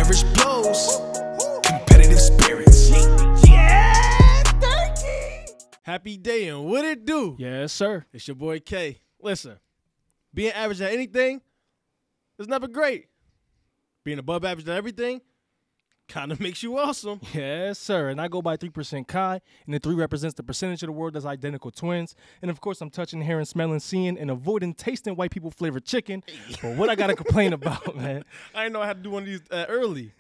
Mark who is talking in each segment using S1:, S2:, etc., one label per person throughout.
S1: average blows, competitive spirits. Yeah, 30.
S2: Happy day and what it do?
S3: Yes, sir.
S2: It's your boy K. Listen, being average at anything is never great. Being above average at everything kind of makes you awesome.
S3: Yes, sir. And I go by 3% Chi, and the 3 represents the percentage of the world that's identical twins. And, of course, I'm touching, hearing, smelling, seeing, and avoiding tasting white people flavored chicken. But what I got to complain about, man.
S2: I didn't know I had to do one of these early.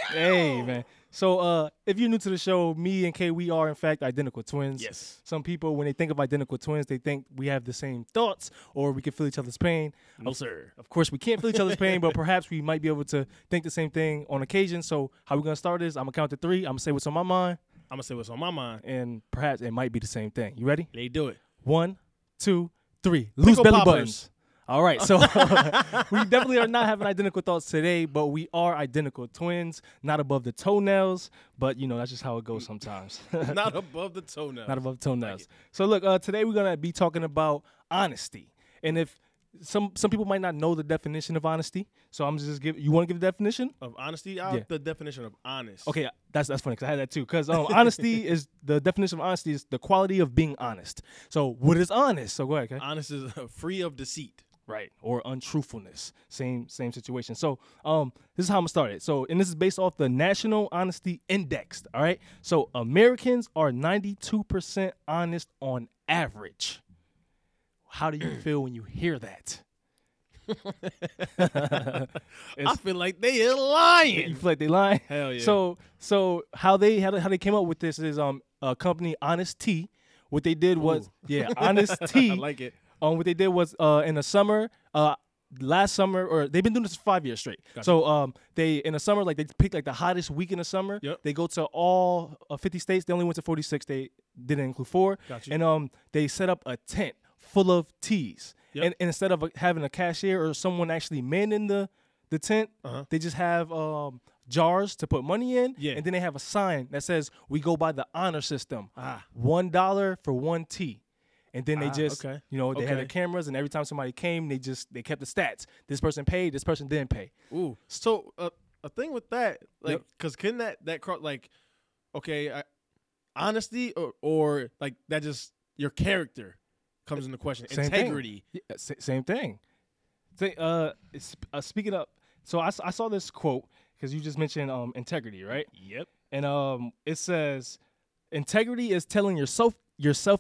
S3: Hey, man. So if you're new to the show, me and K, we are, in fact, identical twins.
S2: Yes.
S3: Some people, when they think of identical twins, they think we have the same thoughts or we can feel each other's pain.
S2: No, sir.
S3: Of course, we can't feel each other's pain, but perhaps we might be able to think the same thing on occasion. So how we're going to start is I'm going to count to 3. I'm going to say what's on my mind.
S2: I'm going to say what's on my mind.
S3: And perhaps it might be the same thing. You ready?
S2: They do it.
S3: 1, 2, 3. Loose belly buttons. All right, so we definitely are not having identical thoughts today, but we are identical twins, not above the toenails, but, you know, that's just how it goes sometimes.
S2: Not above the toenails.
S3: Not above the toenails. So, look, today we're going to be talking about honesty. And if some people might not know the definition of honesty, so I'm just you want to give the definition?
S2: Of honesty?
S3: Yeah.
S2: The definition of honest.
S3: Okay, that's funny because I had that too. Because honesty is the definition of honesty is the quality of being honest. So, what is honest? So, go ahead, okay?
S2: Honest is free of deceit.
S3: Right, or untruthfulness. Same situation. So this is how I'm gonna start it. So, and this is based off the National Honesty Index. All right. So Americans are 92% honest on average. How do you feel when you hear that?
S2: I feel like they are lying.
S3: You feel like they lying?
S2: Hell yeah.
S3: So how they came up with this is a company, Honest Tea. What they did was Honest Tea.
S2: I like it.
S3: What they did was in the summer, last summer, or they've been doing this for 5 years straight.
S2: Gotcha.
S3: So they in the summer, like they picked like the hottest week in the summer.
S2: Yep.
S3: They go to all 50 states. They only went to 46. They didn't include 4.
S2: Gotcha.
S3: And they set up a tent full of teas.
S2: Yep.
S3: And instead of having a cashier or someone actually manning the tent, they just have jars to put money in.
S2: Yeah.
S3: And then they have a sign that says, "We go by the honor system.
S2: Ah.
S3: $1 for 1 tea." And then they just,
S2: okay.
S3: you know, they had
S2: Okay.
S3: their cameras, and every time somebody came, they kept the stats. This person paid, this person didn't pay.
S2: Ooh. So a thing with that, like, because can that cross, like, okay, honesty or like that just your character comes into question.
S3: Same
S2: Integrity.
S3: Thing. Yeah, same thing. Speaking of, so I saw this quote because you just mentioned integrity, right?
S2: Yep.
S3: And it says, integrity is telling yourself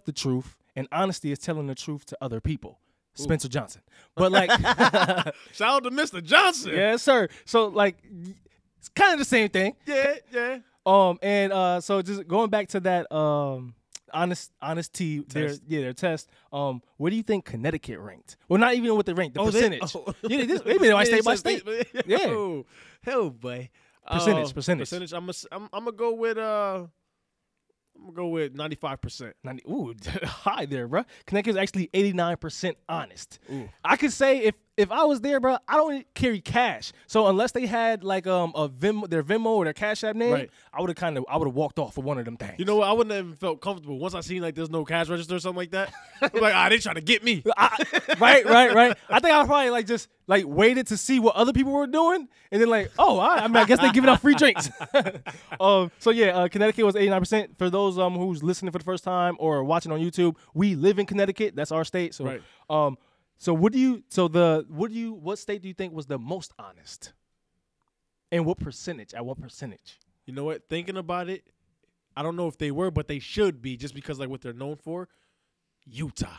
S3: the truth, and honesty is telling the truth to other people. Ooh. Spencer Johnson. But like
S2: shout out to Mr. Johnson.
S3: Yes, sir. So like it's kind of the same thing.
S2: Yeah.
S3: So just going back to that honesty
S2: test.
S3: their test. Where do you think Connecticut ranked? Well, not even what they ranked, the percentage.
S2: Yeah,
S3: they made it state by state. Yeah.
S2: Oh, hell, boy.
S3: Percentage.
S2: I'm gonna go with 95%.
S3: Ooh, high there, bro. Connecticut's actually 89% honest.
S2: Ooh.
S3: I could say if I was there, bro, I don't carry cash. So unless they had like their Venmo or their Cash App name,
S2: right.
S3: I would have walked off for one of them things.
S2: You know what? I wouldn't have even felt comfortable once I seen like there's no cash register or something like that. I'm like, they trying to get me.
S3: Right. I think I probably just waited to see what other people were doing, and then I guess they giving out free drinks. Connecticut was 89%. For those who's listening for the first time or watching on YouTube, we live in Connecticut. That's our state. So
S2: right.
S3: What state do you think was the most honest? And what percentage? At what percentage?
S2: You know what? Thinking about it, I don't know if they were, but they should be, just because like what they're known for. Utah.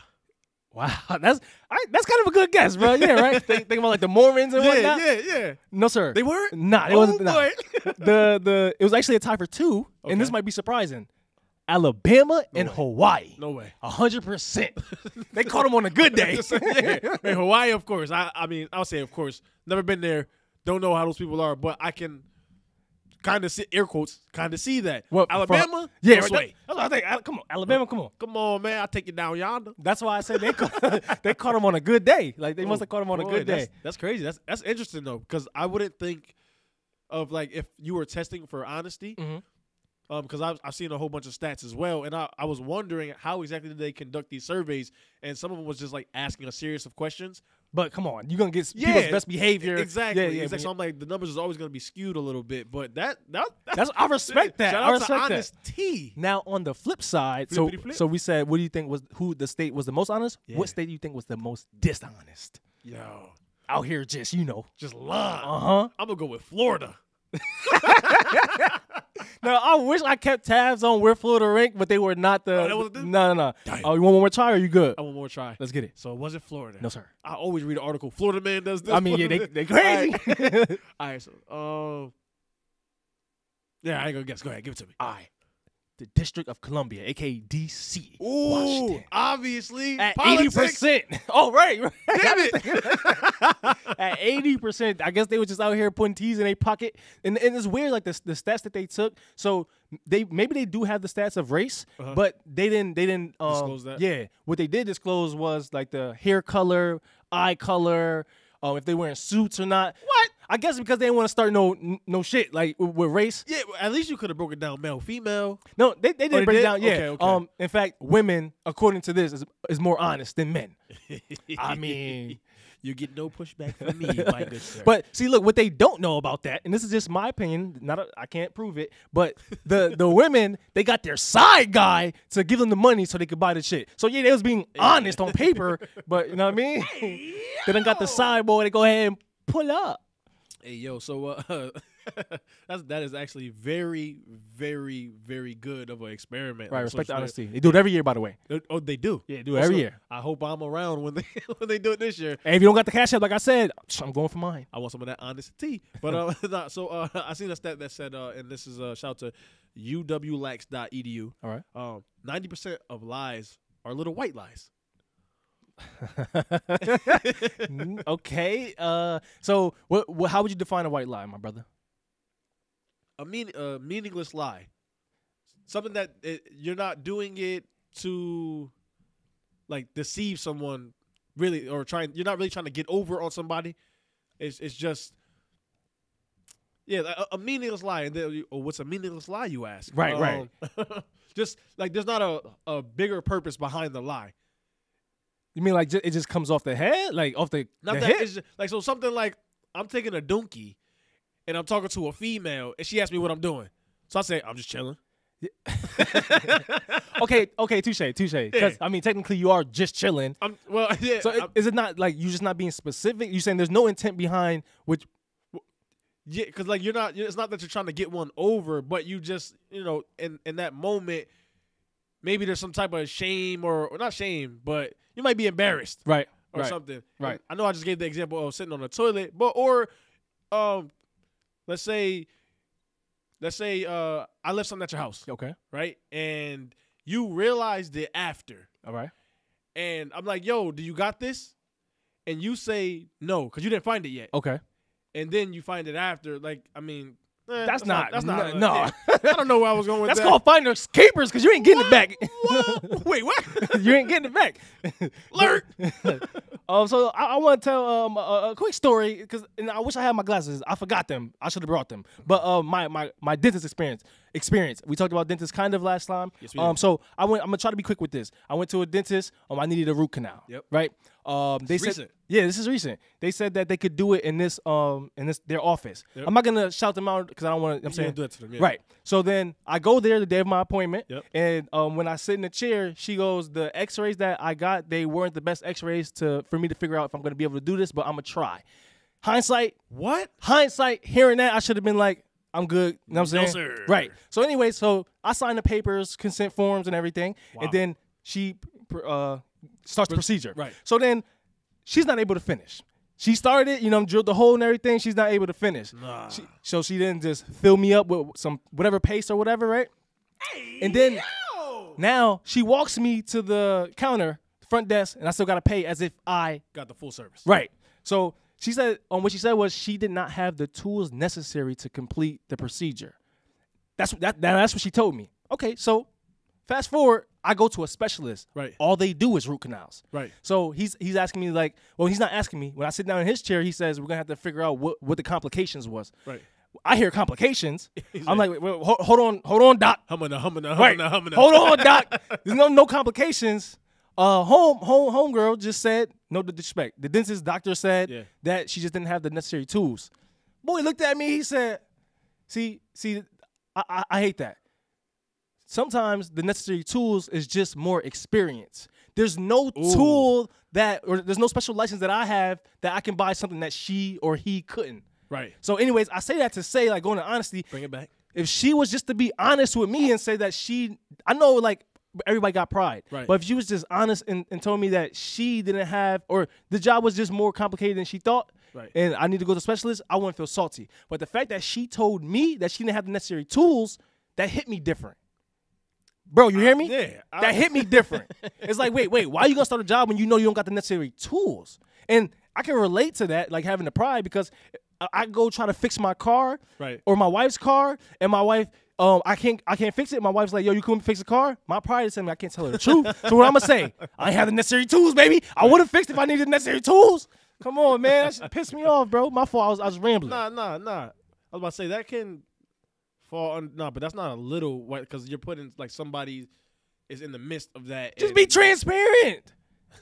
S3: Wow, that's kind of a good guess, bro. Yeah, right. Think about like the Mormons and whatnot.
S2: Yeah.
S3: No, sir.
S2: They weren't.
S3: Nah, it wasn't.
S2: Boy.
S3: It was actually a tie for 2, and this might be surprising. Alabama and Hawaii.
S2: No way.
S3: 100%. They caught them on a good day.
S2: Yeah. In Hawaii, of course. I mean, I'll say, of course. Never been there. Don't know how those people are, but I can kind of see, air quotes, kind of see that.
S3: What,
S2: Alabama?
S3: Yeah,
S2: right.
S3: That's what I think. Come on, Alabama, come on.
S2: Come on, man. I'll take you down yonder.
S3: That's why I said they caught them on a good day. Like, they must have caught them on a good day.
S2: That's crazy. That's interesting, though, because I wouldn't think of, like, if you were testing for honesty, because I've seen a whole bunch of stats as well, and I was wondering how exactly did they conduct these surveys, and some of them was just like asking a series of questions,
S3: But come on, you're gonna get people's best behavior.
S2: Exactly.
S3: Yeah,
S2: Exactly. So I'm like, the numbers is always gonna be skewed a little bit, but that's
S3: I respect that.
S2: Shout
S3: I
S2: out
S3: respect
S2: to
S3: that.
S2: honesty.
S3: Now on the flip side, so we said, what do you think was who the state was the most honest?
S2: Yeah.
S3: What state do you think was the most dishonest?
S2: Yo,
S3: Out here, just
S2: just lie. I'm gonna go with Florida.
S3: Now I wish I kept tabs on where Florida ranked, but they were not the.
S2: that wasn't them?
S3: No.
S2: Damn.
S3: Oh, you want one more try? Or you good?
S2: I want more try.
S3: Let's get it.
S2: So it wasn't Florida.
S3: No, sir.
S2: I always read an article. Florida man does this.
S3: I mean, yeah, they crazy.
S2: All right, so yeah, I ain't gonna guess. Go ahead, give it to me.
S3: All right. The District of Columbia, aka DC,
S2: Ooh,
S3: Washington.
S2: Obviously,
S3: At
S2: politics.
S3: 80%. Oh, right.
S2: Damn it.
S3: At 80%. I guess they were just out here putting T's in their pocket. And it's weird, like the stats that they took. So maybe they do have the stats of race, but they didn't
S2: Disclose that?
S3: Yeah. What they did disclose was like the hair color, eye color, if they wearing suits or not.
S2: What?
S3: I guess because they didn't want to start no shit like with race.
S2: Yeah, well, at least you could have broken down male, female.
S3: No, they didn't
S2: they
S3: break it
S2: did?
S3: down. Yeah.
S2: Okay.
S3: In fact, women, according to this, is more honest than men. I mean,
S2: you get no pushback from me, my good sir.
S3: but see, look, what they don't know about that, and this is just my opinion. I can't prove it, but the women, they got their side guy to give them the money so they could buy the shit. So yeah, they was being honest on paper, but you know what I mean? They done got the side boy to go ahead and pull up.
S2: Hey yo, so that is actually very, very, very good of an experiment.
S3: Right,
S2: on
S3: respect the
S2: social
S3: honesty. They do it every year, by the way.
S2: media. Oh, they do.
S3: Yeah, they do it every year.
S2: I hope I'm around when they do it this year.
S3: Hey, if you don't got the cash app, like I said, I'm going for mine.
S2: I want some of that honesty. But I seen a stat that said, and this is a shout out to uwlax.edu.
S3: All right.
S2: 90% of lies are little white lies.
S3: Okay. So what? How would you define a white lie, my brother?
S2: A meaningless lie. Something that you're not doing it to like deceive someone, really, or you're not really trying to get over on somebody. It's just a meaningless lie. And then, what's a meaningless lie, you ask?
S3: Right.
S2: Just like there's not a bigger purpose behind the lie.
S3: You mean like it just comes off the head, like off the
S2: Not
S3: the
S2: that
S3: hip?
S2: it's just, like so something like I'm taking a donkey and I'm talking to a female and she asks me what I'm doing. So I say I'm just chilling.
S3: Okay, touche. Because I mean, technically, you are just chilling. So is it not like you just not being specific? You saying there's no intent behind which?
S2: Yeah, because like you're not. It's not that you're trying to get one over, but you just in that moment, maybe there's some type of shame or not shame, but you might be embarrassed,
S3: Right.
S2: or something.
S3: Right.
S2: I know I just gave the example of sitting on the toilet, but or let's say I left something at your house,
S3: Okay.
S2: right? And you realized it after.
S3: All right.
S2: And I'm like, yo, do you got this? And you say no, because you didn't find it yet.
S3: Okay.
S2: And then you find it after. Like, I mean,
S3: That's not.
S2: no.
S3: Yeah.
S2: I don't know where I was going with
S3: That's
S2: that.
S3: called finders keepers because you ain't getting it back.
S2: Wait, what?
S3: You ain't getting it back.
S2: Lurk.
S3: So I want to tell a quick story because I wish I had my glasses. I forgot them. I should have brought them. But my dentist experience. We talked about dentists kind of last time.
S2: Yes, we did.
S3: So I'm gonna try to be quick with this. I went to a dentist. I needed a root canal.
S2: Yep.
S3: Right. They said,
S2: recent.
S3: yeah, this is recent. They said that they could do it in this their office.
S2: Yep.
S3: I'm not gonna shout them out because I don't want to. I'm saying
S2: do it to them. Yeah.
S3: right. So then I go there the day of my appointment,
S2: Yep.
S3: and when I sit in the chair, she goes, "The X-rays that I got, they weren't the best X-rays for me to figure out if I'm gonna be able to do this, but I'm gonna try." Hindsight, hearing that, I should have been like, I'm good. You know what I'm saying?
S2: No, sir.
S3: Right. So anyway, so I signed the papers, consent forms and everything.
S2: Wow.
S3: And then she starts the procedure.
S2: Right.
S3: So then she's not able to finish. She started, drilled the hole and everything. She's not able to finish.
S2: Nah.
S3: So she didn't just fill me up with some whatever paste or whatever, right? And then now she walks me to the counter, front desk, and I still got to pay as if I
S2: Got the full service.
S3: Right. So she said, what she said was she did not have the tools necessary to complete the procedure. That's what she told me. Okay, so fast forward, I go to a specialist.
S2: Right.
S3: All they do is root canals.
S2: Right.
S3: So he's asking me like, well, he's not asking me. When I sit down in his chair, he says we're gonna have to figure out what the complications was.
S2: Right.
S3: I hear complications. I'm like, wait, hold on, doc.
S2: Humming.
S3: Right. Hold on, doc. There's no complications. home girl just said, no disrespect. The dentist doctor said that she just didn't have the necessary tools. Boy looked at me. He said, "See, I hate that. Sometimes the necessary tools is just more experience. There's no tool or there's no special license that I have that I can buy something that she or he couldn't."
S2: Right.
S3: So, anyways, I say that to say, like, going to honesty.
S2: Bring it back.
S3: If she was just to be honest with me and say that I know, like, everybody got pride.
S2: Right.
S3: But if she was just honest and told me that she didn't have, or the job was just more complicated than she thought,
S2: right,
S3: and I need to go to a specialist, I wouldn't feel salty. But the fact that she told me that she didn't have the necessary tools, that hit me different. Bro, you hear me?
S2: Yeah.
S3: That hit me different. It's like, wait, why are you going to start a job when you know you don't got the necessary tools? And I can relate to that, like having the pride, because I go try to fix my car,
S2: right,
S3: or my wife's car, and my wife, I can't fix it. My wife's like, yo, you couldn't fix the car? My pride is telling me I can't tell her the truth. So what I'm gonna say? I ain't have the necessary tools, baby. I would have fixed it if I needed the necessary tools. Come on, man. That shit pissed me off, bro. My fault. I was rambling.
S2: Nah. I was about to say that can fall on but that's not a little white, because you're putting like somebody is in the midst of that.
S3: Just be transparent.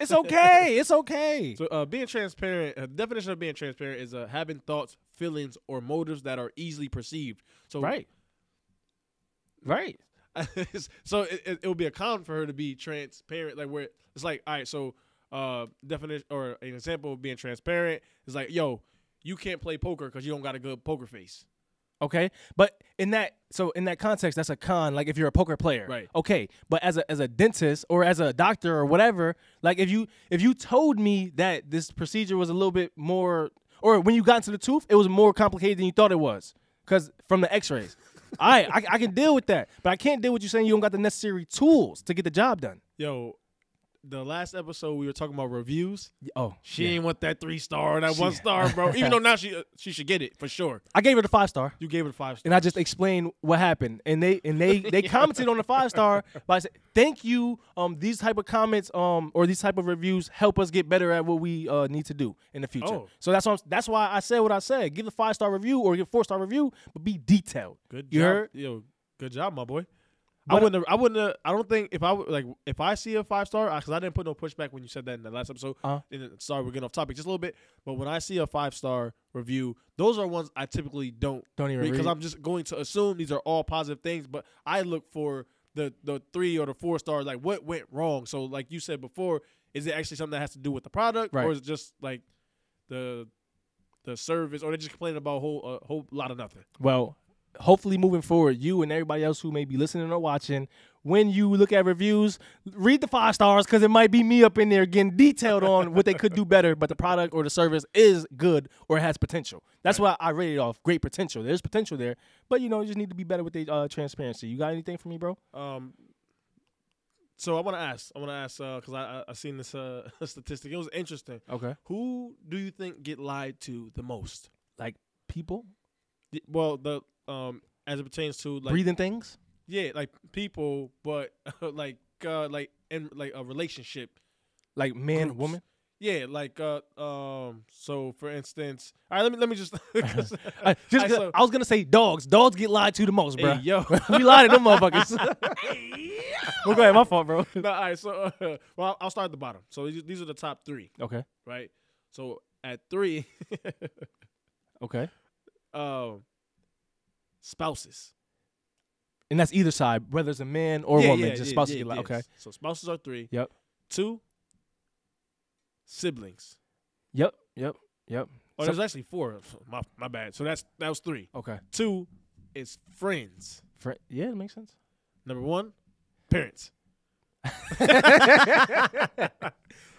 S3: It's okay. It's okay.
S2: So being transparent, the definition of being transparent is having thoughts, feelings, or motives that are easily perceived. So
S3: right.
S2: So it would be a con for her to be transparent, like where it's like, all right, so definition or an example of being transparent is like, yo, you can't play poker because you don't got a good poker face.
S3: Okay, but in that context, that's a con. Like if you're a poker player,
S2: right?
S3: Okay, but as a dentist or as a doctor or whatever, like if you told me that this procedure was a little bit more, or when you got into the tooth, it was more complicated than you thought it was, because from the X-rays. I can deal with that, but I can't deal with you saying you don't got the necessary tools to get the job done.
S2: Yo, the last episode we were talking about reviews.
S3: Oh,
S2: she ain't want that 3-star, that 1-star, bro. Even though now she should get it for sure.
S3: I gave her the 5-star.
S2: You gave her the 5-star,
S3: and I just explained what happened, and they commented on the 5-star by saying, "Thank you. These type of comments or these type of reviews help us get better at what we need to do in the future."
S2: Oh.
S3: So that's why I said what I said. Give a 5-star review or give a 4-star review, but be detailed.
S2: Good
S3: you
S2: job.
S3: Heard?
S2: Yo, good job, my boy.
S3: But
S2: I don't think if I see a 5-star, because I didn't put no pushback when you said that in the last episode. Sorry, we're getting off topic just a little bit. But when I see a 5-star review, those are ones I typically don't
S3: even
S2: read, because
S3: read.
S2: I'm just going to assume these are all positive things. But I look for the 3 or the 4 stars, like what went wrong. So like you said before, is it actually something that has to do with the product,
S3: right,
S2: or is it just like the service, or they just complaining about a whole lot of nothing?
S3: Well, hopefully moving forward, you and everybody else who may be listening or watching, when you look at reviews, read the 5 stars, because it might be me up in there getting detailed on what they could do better, but the product or the service is good or it has potential. That's why I rated it off great potential. There's potential there, but you just need to be better with the transparency. You got anything for me, bro?
S2: So I want to ask, because I seen this statistic. It was interesting.
S3: Okay.
S2: Who do you think get lied to the most?
S3: Like people?
S2: Well, as it pertains to like
S3: breathing things.
S2: Yeah, like people, but like in like a relationship,
S3: like man,
S2: groups.
S3: Woman.
S2: Yeah, like so for instance, all right, let me just
S3: I was gonna say dogs. Dogs get lied to the most, bro.
S2: Hey, yo,
S3: we lied to them motherfuckers. Well, go ahead, my fault, bro.
S2: No, all right, so well, I'll start at the bottom. So these are the top 3.
S3: Okay.
S2: Right. So at 3.
S3: Okay.
S2: Spouses.
S3: And that's either side, whether it's a man or woman. Just spouses get lied. Okay.
S2: So spouses are 3.
S3: Yep.
S2: 2. Siblings.
S3: Yep.
S2: Oh, there's actually 4. My bad. So that was 3.
S3: Okay.
S2: 2 is friends.
S3: Yeah, it makes sense.
S2: Number 1, parents.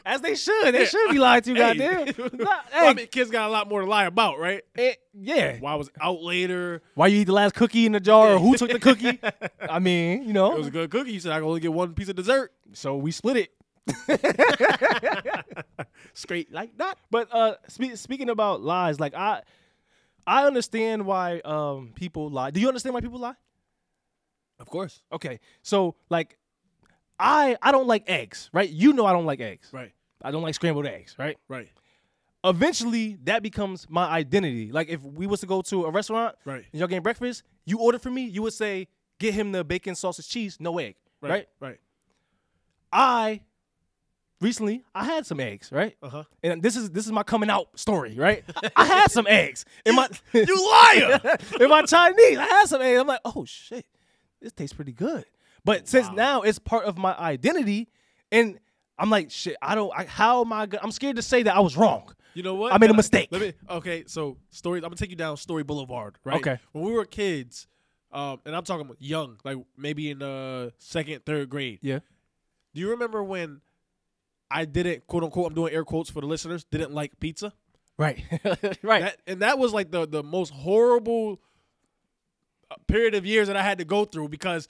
S3: As they should. They should be lied to, goddamn.
S2: Well, I mean, kids got a lot more to lie about, right?
S3: Yeah.
S2: Why I was out later?
S3: Why you eat the last cookie in the jar, or who took the cookie? I mean,
S2: It was a good cookie. You said I can only get 1 piece of dessert.
S3: So we split it.
S2: Straight like that.
S3: But speaking about lies, like I understand why people lie. Do you understand why people lie?
S2: Of course.
S3: Okay. So like I don't like eggs, right? You know I don't like eggs.
S2: Right.
S3: I don't like scrambled eggs, right?
S2: Right.
S3: Eventually that becomes my identity. Like if we was to go to a restaurant,
S2: right,
S3: and y'all getting breakfast, you order for me, you would say, get him the bacon, sausage, cheese, no egg. Right?
S2: Right.
S3: recently I had some eggs, right?
S2: Uh-huh.
S3: And this is my coming out story, right? I had some eggs in my
S2: You liar!
S3: in my Chinese. I had some eggs. I'm like, oh shit, this tastes pretty good. But since now it's part of my identity, and I'm like, shit, how am I gonna? I'm scared to say that I was wrong.
S2: You know what?
S3: I made a mistake.
S2: Okay, so story. I'm gonna take you down Story Boulevard, right?
S3: Okay.
S2: When we were kids, and I'm talking about young, like maybe in second, third grade.
S3: Yeah.
S2: Do you remember when I didn't, quote unquote, I'm doing air quotes for the listeners, didn't like pizza?
S3: Right. Right.
S2: That was like the most horrible period of years that I had to go through, because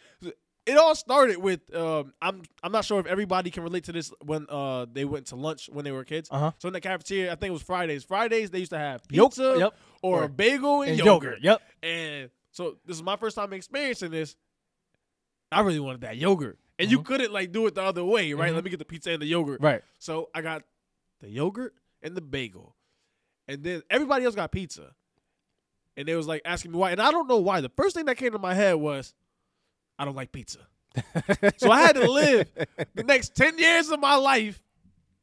S2: it all started with I'm not sure if everybody can relate to this when they went to lunch when they were kids.
S3: Uh-huh.
S2: So in the cafeteria, I think it was Fridays. Fridays they used to have
S3: Yolk,
S2: pizza
S3: yep.
S2: or a bagel and
S3: yogurt. Yep.
S2: And so this is my first time experiencing this. I really wanted that yogurt. And you couldn't like do it the other way, right? Let me get the pizza and the yogurt.
S3: Right.
S2: So I got the yogurt and the bagel. And then everybody else got pizza. And they was like asking me why. And I don't know why. The first thing that came to my head was, I don't like pizza. So I had to live the next 10 years of my life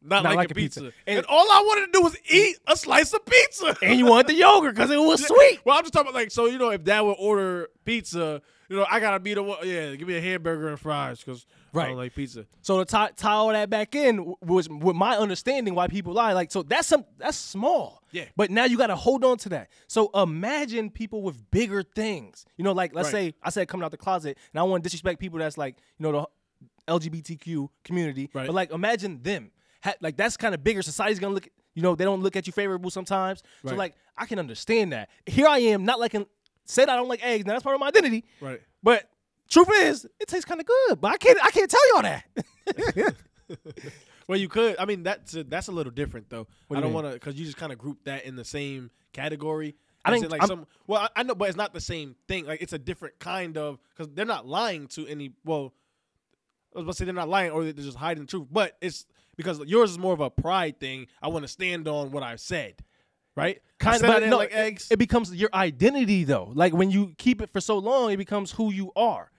S2: not liking pizza. And all I wanted to do was eat a slice of pizza.
S3: And you want the yogurt because it was sweet.
S2: Well, I'm just talking about like, so, if dad would order pizza, I got to be the one, give me a hamburger and fries because I don't like pizza.
S3: So to tie all that back in was with my understanding why people lie. Like, so that's small.
S2: Yeah.
S3: But now you got to hold on to that. So imagine people with bigger things. Like let's say I said coming out the closet, and I don't want to disrespect people that's like, the LGBTQ community.
S2: Right.
S3: But like imagine them. Like that's kind of bigger. Society's gonna look. They don't look at you favorable sometimes.
S2: Right.
S3: So like I can understand that. Here I am, not liking. Said I don't like eggs. Now that's part of my identity.
S2: Right.
S3: But truth is, it tastes kind of good. But I can't tell y'all that.
S2: Well, you could. I mean, that's a little different though.
S3: What do
S2: I
S3: you
S2: don't
S3: mean?
S2: want to, because you just kind of group that in the same category.
S3: I think
S2: like Well, I know, but it's not the same thing. Like it's a different kind of, because they're not lying to any. Well, I was about to say they're not lying, or they're just hiding the truth. But it's because yours is more of a pride thing. I want to stand on what I've said, right?
S3: Kind of, but no,
S2: like eggs.
S3: It becomes your identity though. Like when you keep it for so long, it becomes who you are.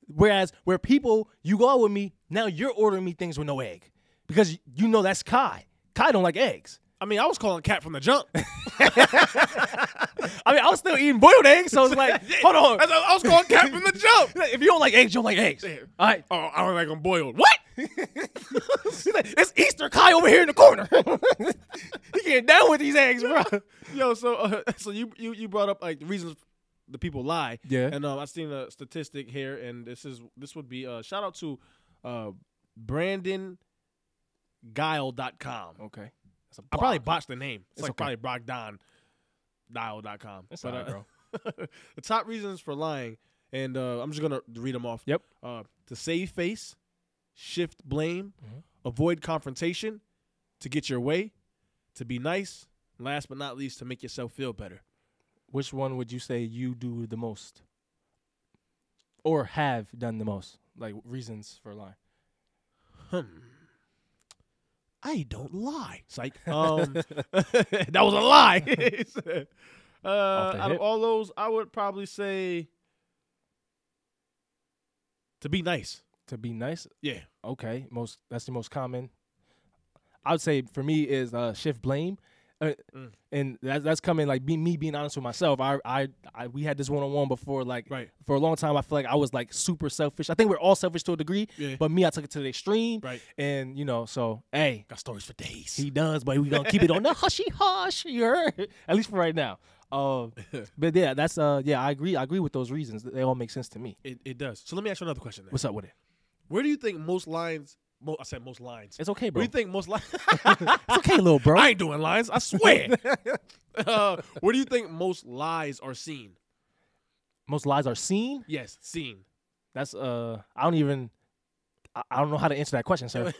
S3: Whereas where people, you go out with me, now you're ordering me things with no egg because that's Kai. Kai don't like eggs.
S2: I mean, I was calling cat from the jump.
S3: I mean, I was still eating boiled eggs, so it's like, hold on.
S2: I was calling cat from the jump.
S3: If you don't like eggs, you don't like eggs. All right.
S2: Oh, I don't like them boiled. What?
S3: It's Easter Kai over here in the corner. He getting down with these eggs, bro.
S2: Yo, so you brought up like the reasons the people lie.
S3: Yeah.
S2: And I've seen a statistic here, and this would be shout out to BrandonGuile.com.
S3: Okay.
S2: I probably botched the name. It's like
S3: okay.
S2: probably BrogDonDial.com.
S3: It's all right, bro.
S2: The top reasons for lying, and I'm just gonna read them off.
S3: Yep.
S2: To save face, shift blame, avoid confrontation, to get your way, to be nice, and last but not least, to make yourself feel better.
S3: Which one would you say you do the most, or have done the most? Like reasons for lying.
S2: I don't lie. Psych. That was a lie. Out of all those, I would probably say to be nice.
S3: To be nice?
S2: Yeah.
S3: Okay. That's the most common. I would say for me is shift blame. And that's coming like me being honest with myself. We had this one-on-one before, like for a long time. I feel like I was like super selfish. I think we're all selfish to a degree, but me, I took it to the extreme.
S2: Right.
S3: And so hey,
S2: got stories for days.
S3: He does, but we gonna keep it on the hushy hush. You heard? At least for right now. But yeah, that's I agree. I agree with those reasons. They all make sense to me.
S2: It does. So let me ask you another question. Then.
S3: What's up with it?
S2: Where do you think most lines? I said most lines.
S3: It's okay, bro.
S2: Where do you think most lines?
S3: It's okay, little bro.
S2: I ain't doing lines. I swear. Where do you think most lies are seen?
S3: Most lies are seen?
S2: Yes, seen.
S3: That's I don't know how to answer that question, sir.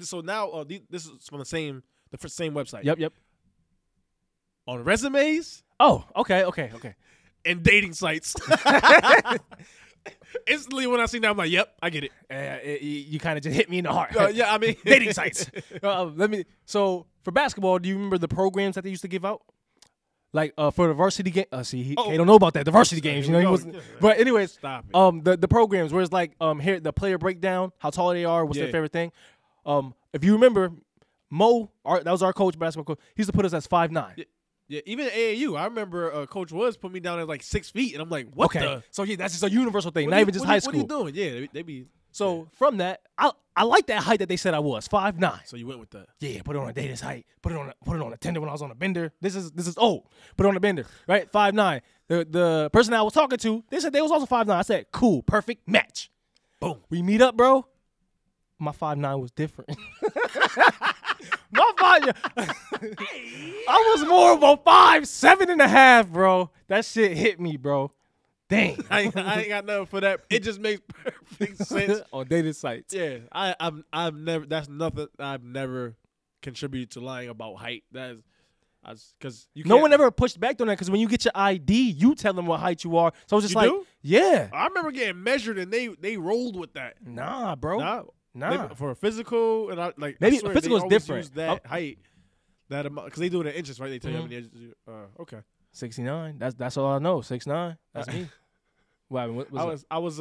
S2: So now this is from the same website.
S3: Yep.
S2: On resumes.
S3: Oh, okay.
S2: And dating sites. Instantly, when I see that, I'm like, "Yep, I get it."
S3: You kind of just hit me in the heart.
S2: Yeah, I mean,
S3: dating sites. So for basketball, do you remember the programs that they used to give out? Like for the varsity game. He don't know about that. The varsity games, he wasn't. But anyways,
S2: stop it.
S3: The programs where it's like here the player breakdown, how tall they are, what's their favorite thing. if you remember, that was our coach, basketball coach. He used to put us as 5'9".
S2: Yeah, even at AAU, I remember Coach Woods put me down at like 6 feet, and I'm like, what the?
S3: So yeah, that's just a universal thing, not even just high school.
S2: What are you doing? Yeah, they be.
S3: So from that, I like that height that they said I was 5'9".
S2: So you went with that?
S3: Yeah, put it on a Data's height. Put it on a tender when I was on a bender. This is old. Put it on a bender, right? 5'9". The person I was talking to, they said they was also 5'9". I said, cool, perfect match. Boom. We meet up, bro. My 5'9" was different. My 5'9", I was more of a 5'7.5", bro. That shit hit me, bro. Dang.
S2: I ain't got nothing for that. It just makes perfect sense.
S3: On dated sites.
S2: Yeah, I've never. That's nothing. I've never contributed to lying about height. Because
S3: no one ever pushed back on that. Because when you get your ID, you tell them what height you are. So it's just
S2: You do?
S3: Yeah.
S2: I remember getting measured and they rolled with that.
S3: Nah, bro. Nah.
S2: For a physical and
S3: Maybe
S2: I swear
S3: physical
S2: they
S3: is
S2: always
S3: different.
S2: use that height, that amount, because they do it in inches, right? They tell you how many inches. Okay.
S3: 69. That's all I know. 6'9". That's me. What was
S2: I was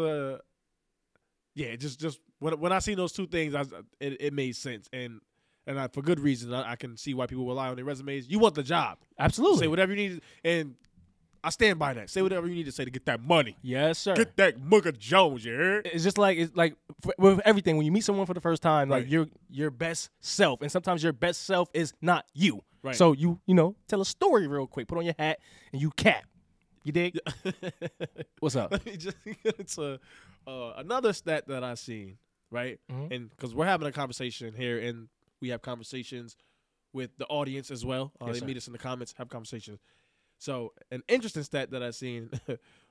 S2: yeah. Just when I seen those two things, it made sense, and for good reason. I can see why people rely on their resumes. You want the job,
S3: absolutely.
S2: Say whatever you need, and I stand by that. Say whatever you need to say to get that money.
S3: Yes, sir.
S2: Get that Mugga Jones, you heard?
S3: It's just like with everything. When you meet someone for the first time, like
S2: Right.
S3: your best self, and sometimes your best self is not you.
S2: Right.
S3: So you tell a story real quick. Put on your hat and you cap. You dig? What's up?
S2: Let me just get into another stat that I seen, right?
S3: Mhm.
S2: And because we're having a conversation here, and we have conversations with the audience as well.
S3: Yes,
S2: They
S3: sir.
S2: meet us in the comments, have conversations. So an interesting stat that I seen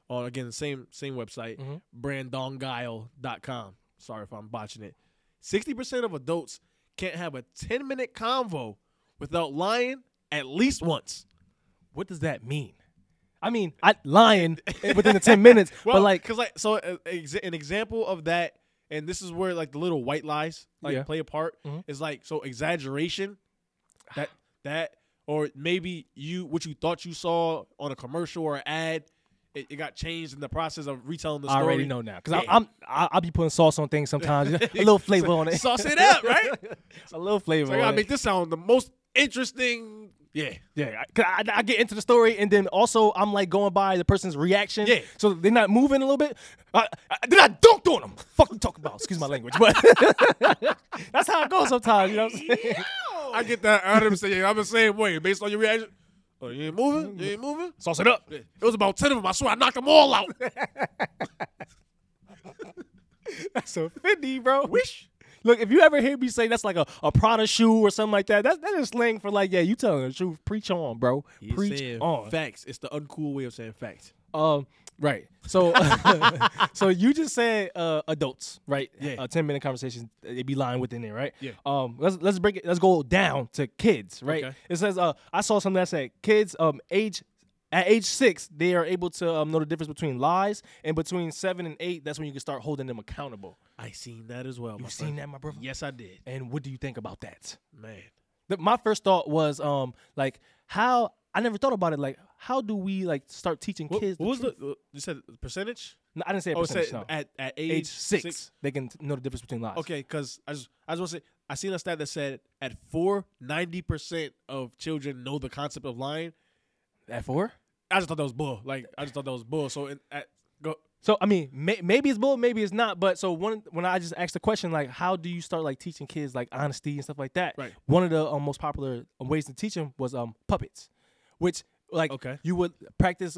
S2: on, again, the same website,
S3: Mhm.
S2: brandonguile.com. Sorry if I'm botching it. 60% of adults can't have a 10-minute convo without lying at least once.
S3: What does that mean? I mean, lying within the 10 minutes,
S2: Well,
S3: but like,
S2: because an example of that, and this is where like the little white lies
S3: Yeah.
S2: play a part,
S3: Mhm.
S2: is like, so exaggeration, that or maybe what you thought you saw on a commercial or an ad, it got changed in the process of retelling the
S3: I
S2: story.
S3: already know now because
S2: Yeah.
S3: I'll be putting sauce on things sometimes, a little flavor on it,
S2: Sauce it up, right?
S3: a little flavor.
S2: So I gotta
S3: on
S2: make
S3: it.
S2: this sound the most interesting. Yeah.
S3: Yeah, 'cause I get into the story, and then also I'm like going by the person's reaction.
S2: Yeah.
S3: So they're not moving a little bit. Then I dunked on them. Fuck you talking about? Excuse my language, but that's how it goes sometimes. You know what I'm saying?
S2: I get that out of him saying, I'm the same way based on your reaction. Oh, you ain't moving? You ain't moving?
S3: Sauce it up.
S2: It was about 10 of them. I swear I knocked them all out.
S3: That's so 50, bro.
S2: Wish.
S3: Look, if you ever hear me say that's like a Prada shoe or something like that, that is slang for like, yeah, you telling the truth. Preach on, bro.
S2: He's
S3: Preach
S2: saying
S3: on.
S2: facts. It's the uncool way of saying facts.
S3: Right. So, so you just said adults, right?
S2: Yeah.
S3: 10-minute conversations. They be lying within there, right?
S2: Yeah.
S3: Let's break it. Let's go down to kids, right?
S2: Okay.
S3: It says I saw something that said kids at age 6 they are able to know the difference between lies, and between 7 and 8 that's when you can start holding them accountable.
S2: I seen that as well.
S3: You seen that, my brother?
S2: Yes, I did.
S3: And what do you think about that?
S2: Man.
S3: My first thought was like how I never thought about it. Like how do we like start teaching kids?
S2: What was
S3: truth?
S2: you said percentage?
S3: No, I didn't say a
S2: Oh, it
S3: percentage.
S2: said
S3: No.
S2: at
S3: Age 6, they can know the difference between lies.
S2: Okay, because I just want to say, I seen a stat that said at 4, 90% of children know the concept of lying.
S3: At 4?
S2: I just thought that was bull. So go.
S3: So I mean, maybe it's bull, maybe it's not. But so when I just asked the question, like, how do you start like teaching kids like honesty and stuff like that?
S2: Right.
S3: One of the most popular ways to teach them was puppets, which like
S2: Okay.
S3: you would practice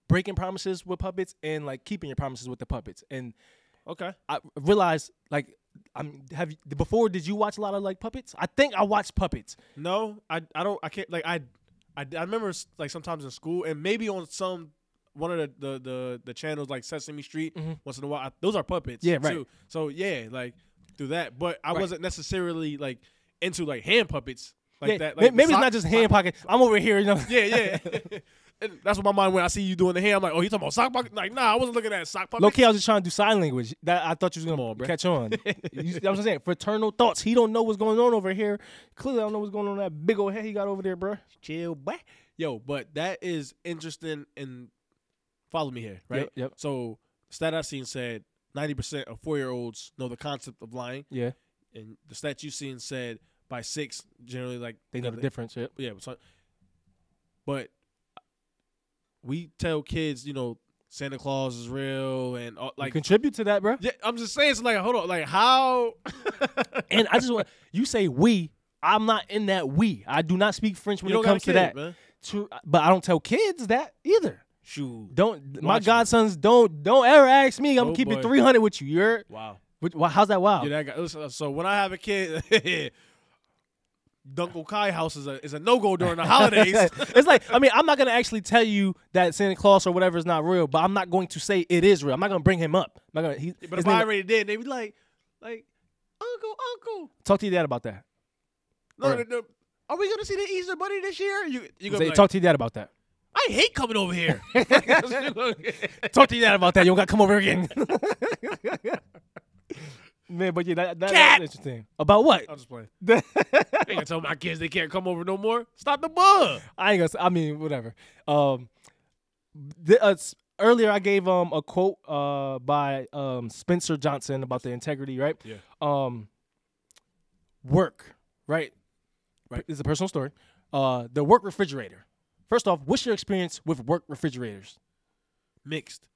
S3: breaking promises with puppets and like keeping your promises with the puppets. And
S2: Okay.
S3: I realized like before, did you watch a lot of like puppets? I think I watched puppets.
S2: No, I don't. I can't. Like I remember like sometimes in school, and maybe on one of the channels like Sesame Street once in a while. Those are puppets.
S3: Yeah, right.
S2: Too. So yeah, like do that. But I
S3: Right.
S2: wasn't necessarily like into like hand puppets like
S3: Yeah,
S2: that. Like
S3: maybe it's not just hand pocket. I'm over here, you know.
S2: Yeah. And that's what my mind when I see you doing the hand. I'm like, oh, you talking about sock pocket? Like, nah, I wasn't looking at sock pocket.
S3: Low key, I was just trying to do sign language. That I thought you was gonna
S2: Come on, bro.
S3: catch on. You know what I'm saying? Fraternal thoughts. He don't know what's going on over here. Clearly, I don't know what's going on in that big old head he got over there, bro.
S2: Chill, boy. Yo, but that is interesting, and follow me here, right?
S3: Yep.
S2: So, stat I seen said 90% of 4-year-olds know the concept of lying.
S3: Yeah.
S2: and the stat you seen said by 6 generally like
S3: They know the difference. Yep.
S2: Yeah, but we tell kids, Santa Claus is real and
S3: Like contribute to that, bro.
S2: Yeah, I'm just saying. It's like, hold on, like how?
S3: And I just want you say we. I'm not in that we. I do not speak French when it comes to that.
S2: Man.
S3: But I don't tell kids that either.
S2: Shoot.
S3: My godsons don't ever ask me. I'm gonna keep
S2: boy.
S3: it 300 with you. You heard?
S2: Wow.
S3: How's that wild?
S2: Yeah, so when I have a kid, Dunkel Kai house is a no-go during the holidays.
S3: It's like, I mean, I'm not gonna actually tell you that Santa Claus or whatever is not real, but I'm not going to say it is real. I'm not gonna bring him up. I'm not gonna.
S2: But if I already did, they be like, Uncle.
S3: Talk to your dad about that.
S2: No, are we gonna see the Easter Bunny this year? You gonna
S3: say,
S2: be like,
S3: talk to your dad about that.
S2: I hate coming over here.
S3: Talk to your dad about that. You don't got to come over again. Man, but yeah, that's interesting. About what?
S2: I'm just playing. I ain't gonna tell my kids they can't come over no more. Stop the bug.
S3: I ain't gonna. I mean, whatever. Earlier I gave a quote by Spencer Johnson about the integrity, right?
S2: Yeah.
S3: Work, right? Right. This is a personal story. The work refrigerator. First off, what's your experience with work refrigerators?
S2: Mixed.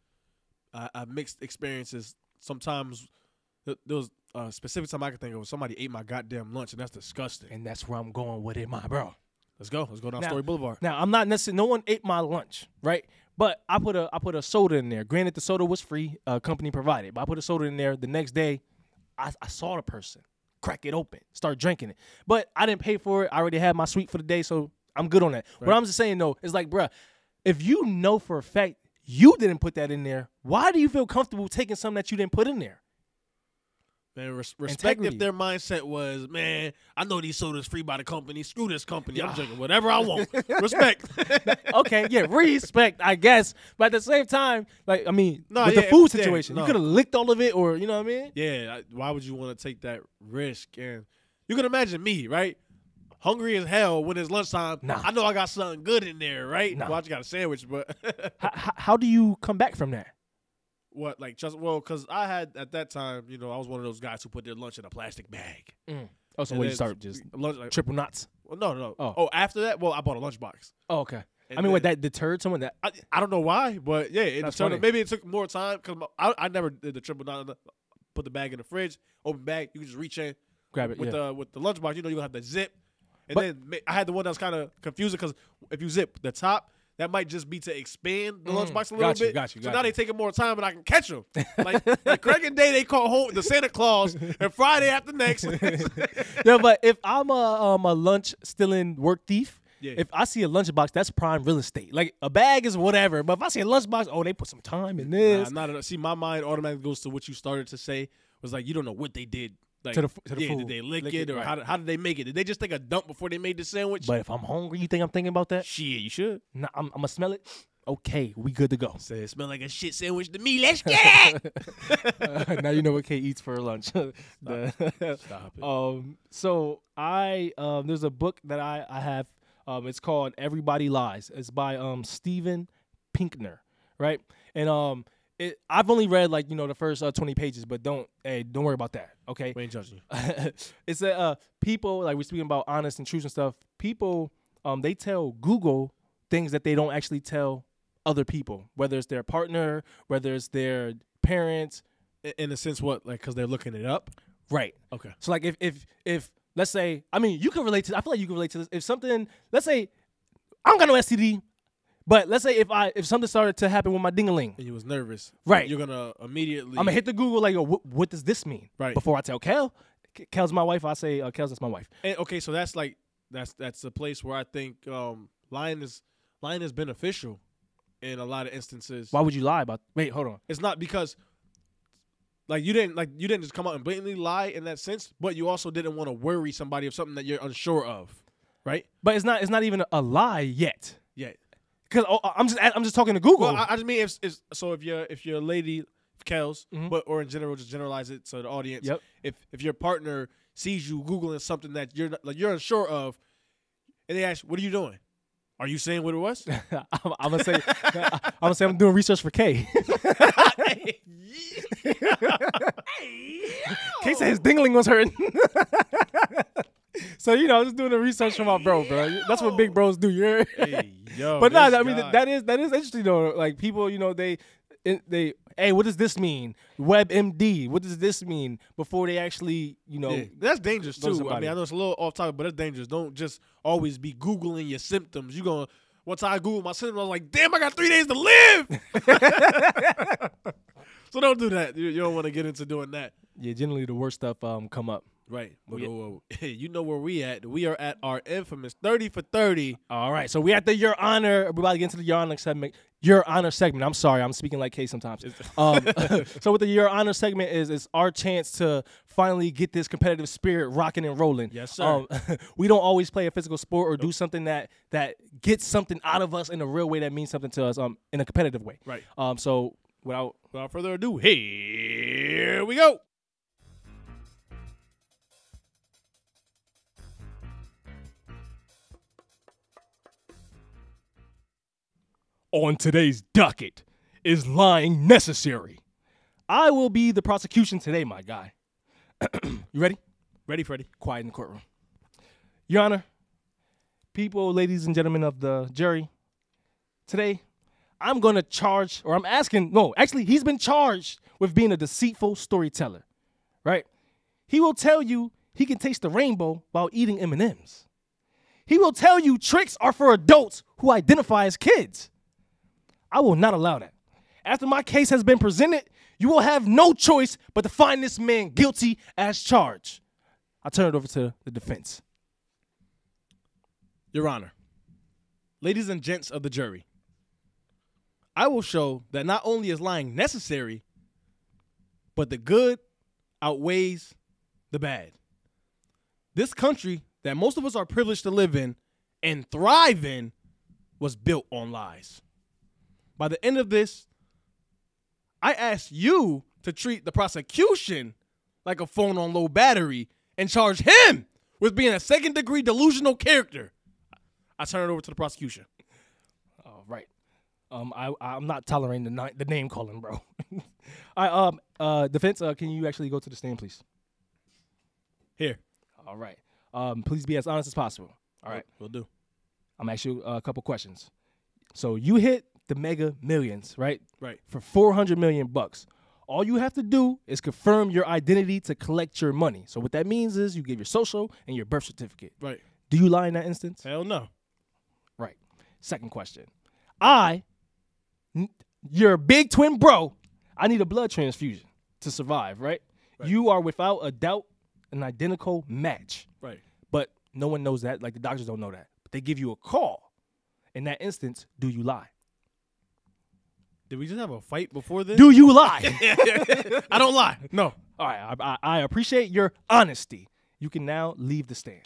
S2: I've mixed experiences. Sometimes there was a specific time I can think of somebody ate my goddamn lunch, and that's disgusting.
S3: And that's where I'm going with it, my bro.
S2: Let's go down Story Boulevard.
S3: Now, I'm not necessarily, no one ate my lunch, right? But I put a soda in there. Granted, the soda was free, company provided. But I put a soda in there. The next day, I saw the person crack it open, start drinking it. But I didn't pay for it. I already had my sweet for the day, so I'm good on that. Right. What I'm just saying, though, is like, bruh, if you know for a fact you didn't put that in there, why do you feel comfortable taking something that you didn't put in there?
S2: Man, respect if their mindset was, man, I know these sodas free by the company. Screw this company. I'm drinking whatever I want. Respect.
S3: Okay, yeah, respect, I guess. But at the same time, like, I mean, with the food situation, you could have licked all of it or, you know what I mean?
S2: Yeah, why would you want to take that risk? And you can imagine me, right? Hungry as hell when it's lunchtime.
S3: Nah.
S2: I know I got something good in there, right?
S3: Nah.
S2: Well, I just got a sandwich, but.
S3: How do you come back from that?
S2: What, like, just, well, because I had, at that time, I was one of those guys who put their lunch in a plastic bag.
S3: Mm. Oh, so when you start just
S2: lunch, like,
S3: triple knots?
S2: Well, no.
S3: Oh,
S2: after that, well, I bought a lunchbox.
S3: Oh, okay.
S2: And
S3: I mean, what, that deterred someone? That
S2: I don't know why, but yeah, it
S3: That's
S2: deterred.
S3: funny.
S2: Maybe it took more time because I never did the triple knot. Put the bag in the fridge, open bag, you can just reach in,
S3: grab it
S2: with
S3: yeah.
S2: the lunchbox. You're gonna have the zip, and then I had the one that was kind of confusing because if you zip the top, that might just be to expand the lunchbox a little bit.
S3: Got you.
S2: So now they taking more time, and I can catch them. like Craig and Day, they call home the Santa Claus, and Friday after next.
S3: Yeah, but if I'm a lunch stealing work thief,
S2: yeah.
S3: If I see a lunchbox, that's prime real estate. Like a bag is whatever, but if I see a lunchbox, oh, they put some time in this.
S2: See, my mind automatically goes to what you started to say. Was like, you don't know what they did. Like,
S3: to the food.
S2: Did they lick it or right. how did they make it? Did they just take a dump before they made the sandwich?
S3: But if I'm hungry, you think I'm thinking about that?
S2: Shit, you should.
S3: Nah, I'm gonna smell it. Okay, we good to go.
S2: Say it smell like a shit sandwich to me. Let's get it.
S3: Now you know what Kay eats for lunch.
S2: Stop it.
S3: So there's a book that I have. It's called Everybody Lies. It's by Steven Pinkner, right? And I've only read the first 20 pages, but don't worry about that. Okay,
S2: We ain't judging you.
S3: It's people, like we're speaking about honest and truth and stuff. People they tell Google things that they don't actually tell other people, whether it's their partner, whether it's their parents.
S2: In a sense, what, like, because they're looking it up?
S3: Right.
S2: Okay.
S3: So like if let's say, I mean, you can relate to. I feel like you can relate to this. If something, let's say, I don't got no STD. But let's say if something started to happen with my ding-a-ling.
S2: And you was nervous.
S3: Right.
S2: You're going to immediately.
S3: I'm going to hit the Google like, what does this mean?
S2: Right.
S3: Before I tell Kel. Kel's my wife. I say, Kel's that's my wife.
S2: And, okay, so that's like, that's a place where I think lying is beneficial in a lot of instances.
S3: Why would you lie about? Wait, hold on.
S2: It's not because, you didn't just come out and blatantly lie in that sense, but you also didn't want to worry somebody of something that you're unsure of, right?
S3: But it's not even a lie yet.
S2: Yeah.
S3: Because I'm just talking to Google.
S2: Well, I just mean if you're a lady, Kels,
S3: Mm-hmm.
S2: or in general, just generalize it to the audience.
S3: Yep.
S2: If your partner sees you Googling something that you're unsure of, and they ask, "What are you doing? Are you saying what it was?"
S3: I'm gonna say I'm doing research for Kay. Case said his dingling was hurting. So, you know, just doing the research for my bro. That's what big bros do. Yeah.
S2: Hey, yo,
S3: But nah,
S2: this
S3: I mean
S2: guy.
S3: that is interesting though. Like people, you know, they hey, what does this mean? WebMD, what does this mean? Before they actually, you know,
S2: Yeah, that's dangerous
S3: go to
S2: too. I
S3: somebody.
S2: mean, I know it's a little off topic, but that's dangerous. Don't just always be Googling your symptoms. You gonna once I Googled my symptoms, I was like, damn, I got 3 days to live. So don't do that. You don't want to get into doing that.
S3: yeah, generally the worst stuff come up.
S2: Right. But,
S3: Yeah.
S2: you know where we at. We are at our infamous 30 for 30.
S3: All right, so we at the Your Honor. We're about to get into the Your Honor segment. Your Honor segment. I'm sorry, I'm speaking like K sometimes. So what the Your Honor segment is our chance to finally get this competitive spirit rocking and rolling.
S2: Yes, sir.
S3: We don't always play a physical sport or do something that gets something out of us in a real way that means something to us in a competitive way.
S2: Right.
S3: So without
S2: further ado, here we go.
S3: On today's docket, is lying necessary? I will be the prosecution today, my guy. You ready?
S2: Ready, Freddie?
S3: Quiet in the courtroom. Your Honor, people, ladies and gentlemen of the jury, today I'm going to charge, or I'm asking, no, actually, he's been charged with being a deceitful storyteller, right? He will tell you he can taste the rainbow while eating M&Ms. He will tell you tricks are for adults who identify as kids. I will not allow that. After my case has been presented, you will have no choice but to find this man guilty as charged. I'll turn it over to the defense.
S2: Your Honor, ladies and gents of the jury, I will show that not only is lying necessary, but the good outweighs the bad. This country that most of us are privileged to live in and thrive in was built on lies. By the end of this, I ask you to treat the prosecution like a phone on low battery and charge him with being a second-degree delusional character. I turn it over to the prosecution.
S3: All right. I'm not tolerating the name calling, bro. Defense, can you actually go to the stand, please?
S2: Here.
S3: All right. Please be as honest as possible. All right.
S2: We'll do.
S3: I'm asking you a couple questions. So you hit the Mega Millions, right?
S2: Right.
S3: For $400 million. All you have to do is confirm your identity to collect your money. So what that means is you give your social and your birth certificate.
S2: Right.
S3: Do you lie in that instance?
S2: Hell no.
S3: Right. Second question. Your big twin bro, I need a blood transfusion to survive, right? You are without a doubt an identical match.
S2: Right.
S3: But no one knows that. Like the doctors don't know that. But they give you a call. In that instance, do you lie?
S2: Did we just have a fight before this?
S3: Do you lie?
S2: I don't lie. No.
S3: All right. I appreciate your honesty. You can now leave the stand.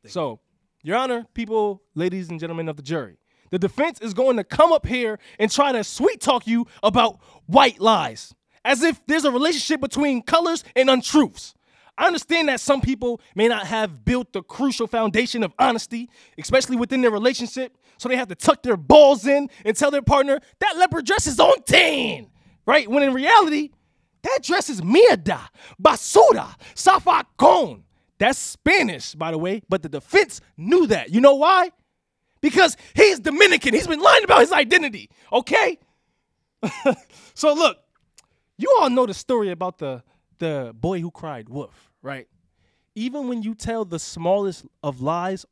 S3: So, Your Honor, people, ladies and gentlemen of the jury, the defense is going to come up here and try to sweet talk you about white lies, as if there's a relationship between colors and untruths. I understand that some people may not have built the crucial foundation of honesty, especially within their relationship, so they have to tuck their balls in and tell their partner, that leopard dress is on 10, right? When in reality, that dress is mierda, basura, zafacón. That's Spanish, by the way, but the defense knew that. You know why? Because he's Dominican. He's been lying about his identity, okay? So look, you all know the story about the boy who cried wolf, right? Even when you tell the smallest of lies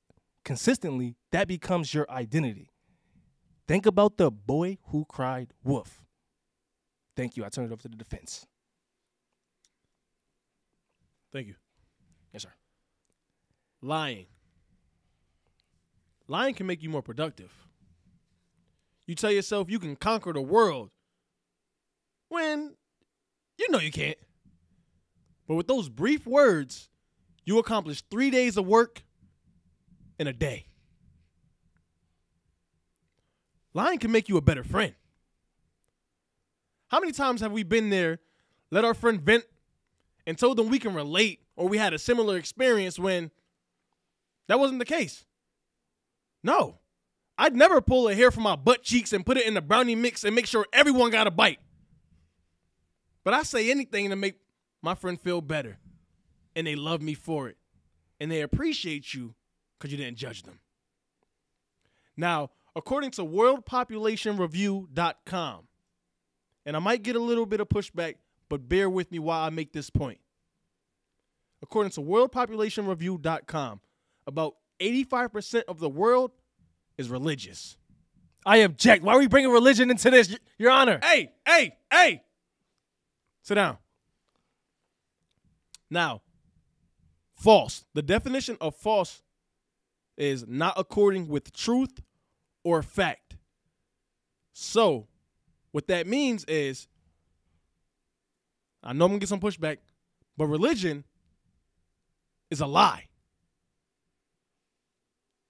S3: consistently, that becomes your identity. Think about the boy who cried wolf. Thank you. I turn it over to the defense.
S2: Thank you.
S3: Yes, sir.
S2: Lying. Lying can make you more productive. You tell yourself you can conquer the world when you know you can't. But with those brief words, you accomplish 3 days of work in a day. Lying can make you a better friend. How many times have we been there, let our friend vent, and told them we can relate or we had a similar experience when that wasn't the case? No. I'd never pull a hair from my butt cheeks and put it in the brownie mix and make sure everyone got a bite.
S4: But I say anything to make my friend feel better. And they love me for it. And they appreciate you because you didn't judge them. Now, according to worldpopulationreview.com, and I might get a little bit of pushback, but bear with me while I make this point. According to worldpopulationreview.com, about 85% of the world is religious.
S3: I object. Why are we bringing religion into this, Your Honor?
S4: Hey! Sit down. Now, false. The definition of false is not according with truth or fact. So, what that means is, I know I'm going to get some pushback, but religion is a lie.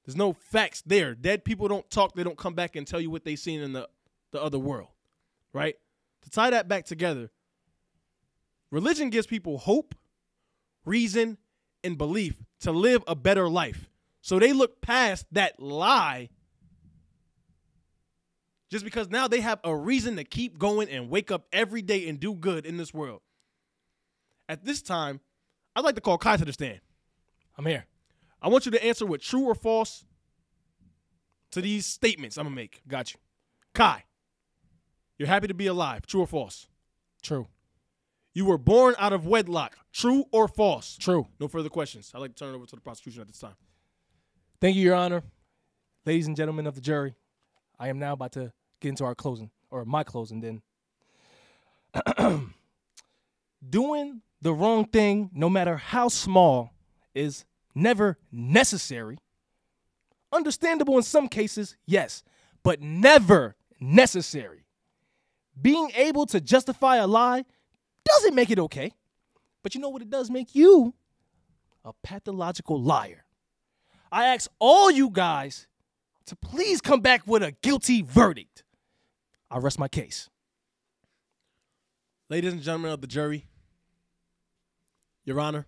S4: There's no facts there. Dead people don't talk. They don't come back and tell you what they've seen in the other world, right? To tie that back together, religion gives people hope, reason, and belief to live a better life. So they look past that lie just because now they have a reason to keep going and wake up every day and do good in this world. At this time, I'd like to call Kai to the stand.
S3: I'm here.
S4: I want you to answer with true or false to these statements I'm going to make.
S3: Got you.
S4: Kai, you're happy to be alive. True or false?
S3: True.
S4: You were born out of wedlock. True or false?
S3: True.
S4: No further questions. I'd like to turn it over to the prosecution at this time.
S3: Thank you, Your Honor. Ladies and gentlemen of the jury, I am now about to get into our closing, or my closing then. Doing the wrong thing, no matter how small, is never necessary. Understandable in some cases, yes, but never necessary. Being able to justify a lie doesn't make it okay. But you know what it does make you? A pathological liar. I ask all you guys to please come back with a guilty verdict. I rest my case.
S4: Ladies and gentlemen of the jury, Your Honor,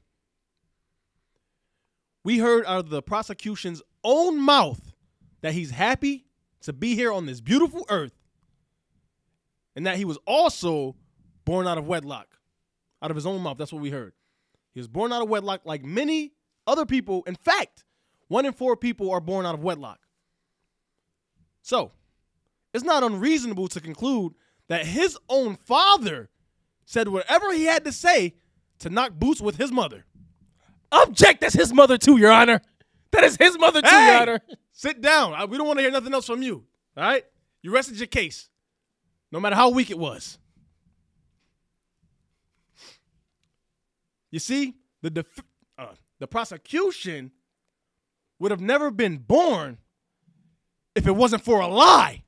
S4: we heard out of the prosecution's own mouth that he's happy to be here on this beautiful earth and that he was also born out of wedlock. Out of his own mouth, that's what we heard. He was born out of wedlock like many other people. In fact, 1 in 4 people are born out of wedlock. So, it's not unreasonable to conclude that his own father said whatever he had to say to knock boots with his mother.
S3: Object, that's his mother too, Your Honor. That is his mother too, Your Honor.
S4: Sit down. We don't want to hear nothing else from you. All right? You rested your case, no matter how weak it was. You see, the prosecution would have never been born if it wasn't for a lie.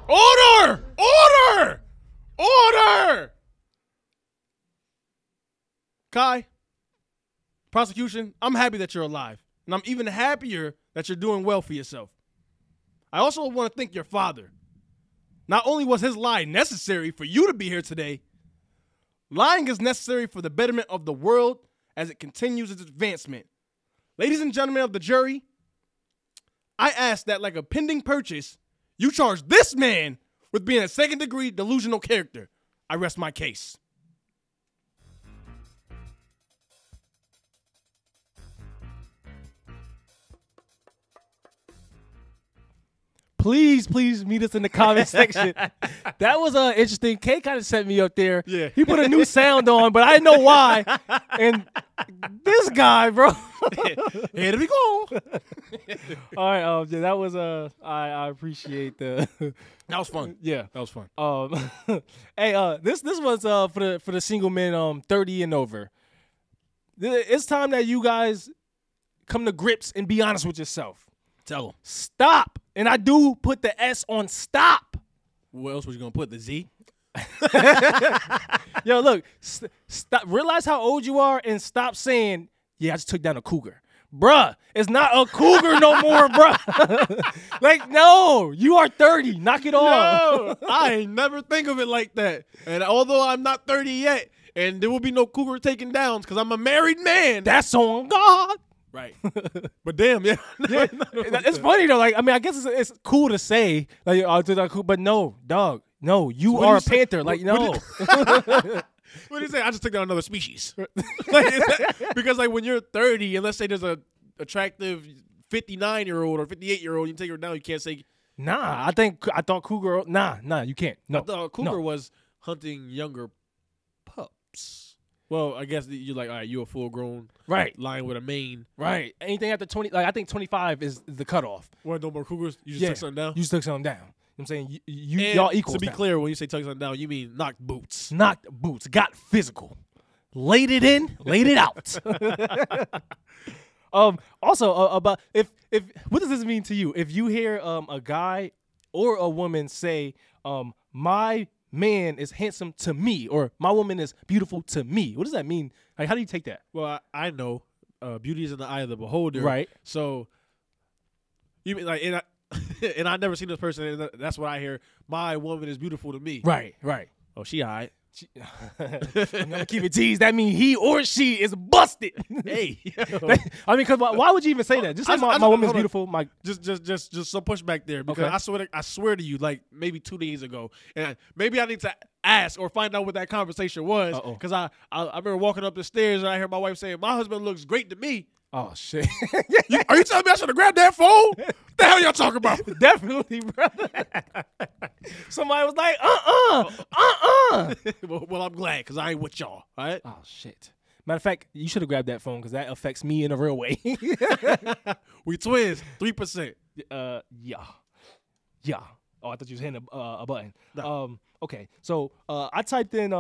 S4: Order! Order! Order! Kai, prosecution, I'm happy that you're alive. And I'm even happier that you're doing well for yourself. I also want to thank your father. Not only was his lie necessary for you to be here today, lying is necessary for the betterment of the world as it continues its advancement. Ladies and gentlemen of the jury, I ask that like a pending purchase, you charge this man with being a second-degree delusional character. I rest my case.
S3: Please meet us in the comment section. That was interesting. K kind of set me up there.
S4: Yeah.
S3: He put a new sound on, but I didn't know why. And this guy, bro.
S4: Here we go.
S3: All right, yeah, that was I appreciate the.
S4: That was fun.
S3: Yeah,
S4: that was fun.
S3: Hey, this was for the single men 30 and over. It's time that you guys come to grips and be honest with yourself.
S4: Tell them.
S3: Stop. And I do put the S on stop.
S4: What else was you going to put? The Z?
S3: Yo, look. Stop. Realize how old you are and stop saying, yeah, I just took down a cougar. Bruh, it's not a cougar no more, bruh. Like, no, you are 30. Knock it off.
S4: No, I ain't never think of it like that. And although I'm not 30 yet, and there will be no cougar taking downs because I'm a married man.
S3: That's on God.
S4: Right. But damn, yeah.
S3: It's funny though. Like, I mean, I guess it's cool to say, like, but no, dog. No, you
S2: what do
S3: are
S2: you
S3: a
S2: say?
S3: panther. Like, no.
S2: What do you say? I just took down another species. Because like when you're 30, and let's say there's a attractive 59-year-old or 58-year-old, you take her down. You can't say.
S3: Nah, I thought cougar. Nah, you can't. No,
S2: I thought cougar
S3: no.
S2: was hunting younger pups. Well, I guess you're like, all right, you're a full grown
S3: Right.
S2: lion with a mane.
S3: Right. Anything after 20, like I think 25 is the cutoff.
S2: What, no more cougars? You just took something down?
S3: You just took something down. You know what I'm saying?
S2: And
S3: Y'all equals
S2: to be
S3: now.
S2: clear, when you say tuck something down, you mean knocked boots.
S3: Knocked boots, got physical, laid it in, laid it out. Also about if what does this mean to you? If you hear a guy or a woman say, my man is handsome to me, or my woman is beautiful to me, what does that mean? Like, how do you take that?
S2: Well, I know beauty is in the eye of the beholder.
S3: Right.
S2: So you mean like, and I never seen this person, and that's what I hear. My woman is beautiful to me.
S3: Right.
S2: Oh, she all right.
S3: I'm gonna keep it teased. That means he or she is busted.
S2: Hey.
S3: I mean, cause why would you even say that? Just say my woman's beautiful. My
S2: Just some pushback there, because
S3: Okay.
S2: I swear to you, like maybe 2 days ago, and maybe I need to ask or find out what that conversation was, because I remember walking up the stairs and I heard my wife saying, "My husband looks great to me."
S3: oh shit.
S2: Are you telling me I should have grabbed that phone? What the hell y'all talking about?
S3: Definitely, brother. Somebody was like,
S2: Well, I'm glad, because I ain't with y'all. All right.
S3: Oh shit. Matter of fact, you should have grabbed that phone because that affects me in a real way.
S2: We twins. 3%.
S3: Yeah. Oh, I thought you was hitting a button.
S2: No.
S3: Okay. So I typed in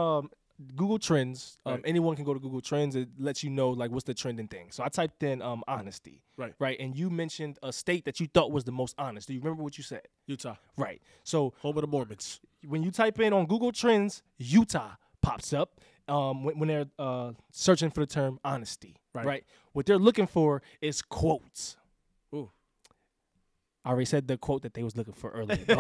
S3: Google Trends.
S2: Right.
S3: Anyone can go to Google Trends. It lets you know like what's the trending thing. So I typed in honesty. Right. And you mentioned a state that you thought was the most honest. Do you remember what you said?
S2: Utah.
S3: Right. So
S2: Home of the Mormons.
S3: when you type in on Google Trends, Utah pops up when they're searching for the term honesty. Right. What they're looking for is quotes.
S2: Ooh.
S3: I already said the quote that they was looking for earlier.
S2: You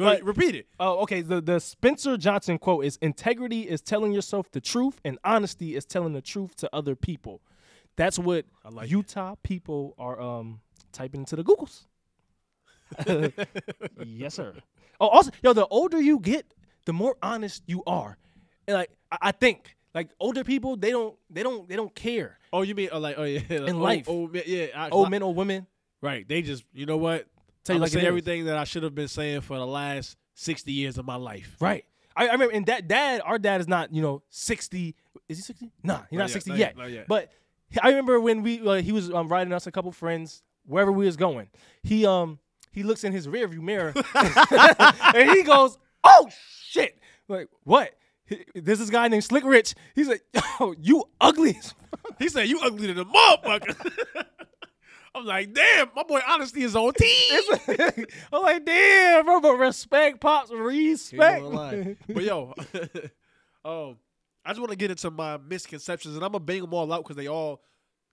S2: want to repeat it?
S3: Oh, okay. The Spencer Johnson quote is, integrity is telling yourself the truth, and honesty is telling the truth to other people. That's what Utah people are typing into the Googles. Yes, sir. Oh, also, the older you get, the more honest you are. And like I think, like older people, they don't care.
S2: Oh, you mean
S3: In life.
S2: Old men, yeah.
S3: Old men or women.
S2: Right. They just, you know what?
S3: Tell you
S2: I'm
S3: like
S2: say
S3: it is.
S2: everything that I should have been saying for the last 60 years of my life.
S3: Right. I remember, and our dad is not, 60. Is he 60? Nah, he's not 60 yet.
S2: Not yet.
S3: But I remember when he was riding us, a couple friends, wherever we was going. He looks in his rearview mirror and he goes, "Oh shit!" Like, what? There's this guy named Slick Rich. He's like, "Yo, you ugly."
S2: He said, "You ugly to the motherfucker." I'm like, damn, my boy honesty is on team.
S3: I'm like, damn, bro, but respect, pops, respect.
S2: But yo, I just want to get into my misconceptions, and I'm gonna bang them all out because they all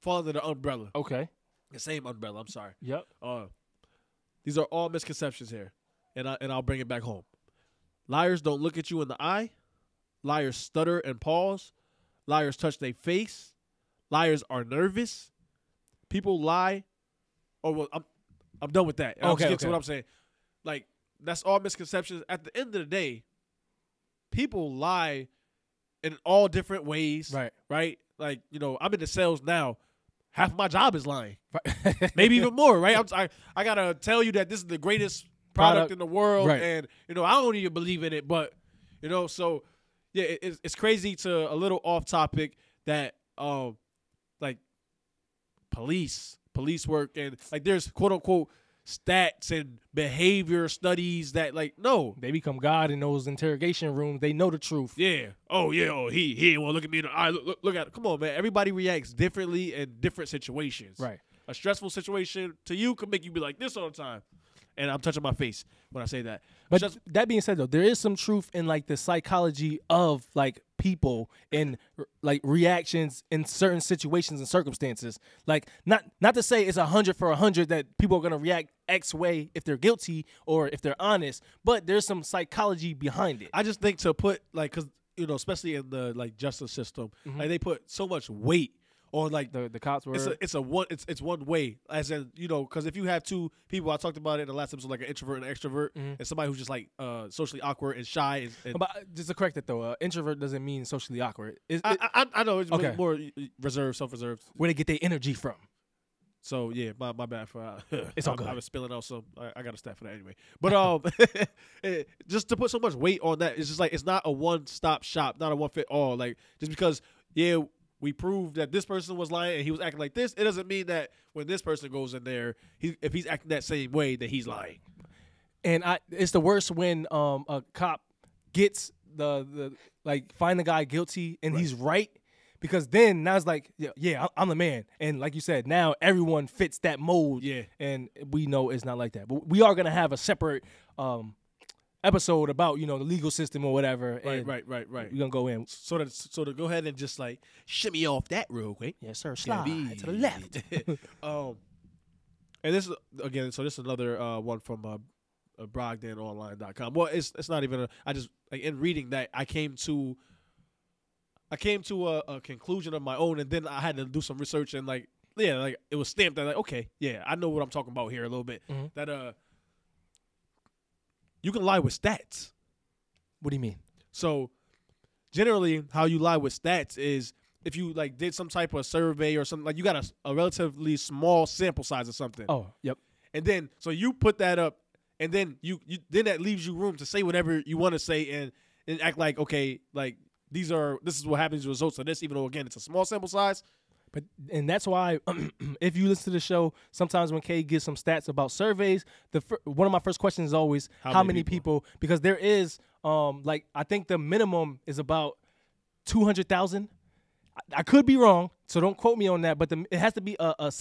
S2: fall under the umbrella.
S3: Okay.
S2: The same umbrella. I'm sorry.
S3: Yep.
S2: These are all misconceptions here, and I'll bring it back home. Liars don't look at you in the eye. Liars stutter and pause. Liars touch their face. Liars are nervous. People lie. Oh, well, I'm done with that. I'll just get to what I'm saying. Like, that's all misconceptions. At the end of the day, people lie in all different ways. Right? Like, I'm in the sales now. Half of my job is lying. Maybe even more, right? I got to tell you that this is the greatest product in the world.
S3: Right.
S2: And, I don't even believe in it. But, so, yeah, it's crazy to a little off topic that, like, police work, and like there's quote unquote stats and behavior studies that like no,
S3: they become God in those interrogation rooms. They know the truth.
S2: Yeah. Oh yeah. Oh he didn't want to look at me in the eye. Look at it. Come on, man. Everybody reacts differently in different situations.
S3: Right.
S2: A stressful situation to you could make you be like this all the time. And I'm touching my face when I say that.
S3: But that being said, though, there is some truth in like the psychology of like people and like reactions in certain situations and circumstances. Like not to say it's 100 for 100 that people are gonna react X way if they're guilty or if they're honest, but there's some psychology behind it.
S2: I just think to put like, cause especially in the like justice system, like they put so much weight or like
S3: The cops were.
S2: it's one way, as in, you know, because if you have two people, I talked about it in the last episode, like an introvert and an extrovert, and somebody who's just like socially awkward and shy. And
S3: But just to correct that though, introvert doesn't mean socially awkward.
S2: I know it's
S3: Okay.
S2: more reserved, self-reserved.
S3: Where they get their energy from.
S2: So yeah, my bad for
S3: It's all good.
S2: I was spilling out, so I got a stat for that anyway. But just to put so much weight on that, it's just like it's not a one-stop shop, not a one-fit-all. Like just because we proved that this person was lying and he was acting like this, it doesn't mean that when this person goes in there, if he's acting that same way, that he's lying.
S3: And it's the worst when a cop gets the like find the guy guilty and he's right. Because then now it's like, yeah, I'm the man. And like you said, now everyone fits that mold.
S2: Yeah.
S3: And we know it's not like that. But we are going to have a separate episode about, you know, the legal system or whatever.
S2: Right.
S3: We're going to go in.
S2: So to go ahead and just like shimmy off that real quick.
S3: Yes, sir. Slide to the left.
S2: And this is, again, so this is another one from BrogdanOnline.com. Well, it's not even I just, like, in reading that, I came to a conclusion of my own, and then I had to do some research, and like it was stamped that like, okay, yeah, I know what I'm talking about here a little bit. That you can lie with stats.
S3: What do you mean?
S2: So generally, how you lie with stats is if you like did some type of survey or something, like you got a relatively small sample size of something.
S3: Oh, yep.
S2: And then so you put that up, and then you then that leaves you room to say whatever you want to say and act like, okay, like this is what happens as a result of this, even though again it's a small sample size.
S3: And that's why if you listen to the show, sometimes when Kay gives some stats about surveys, one of my first questions is always how many people, because there is like I think the minimum is about 200,000. I could be wrong, so don't quote me on that, but it has to be a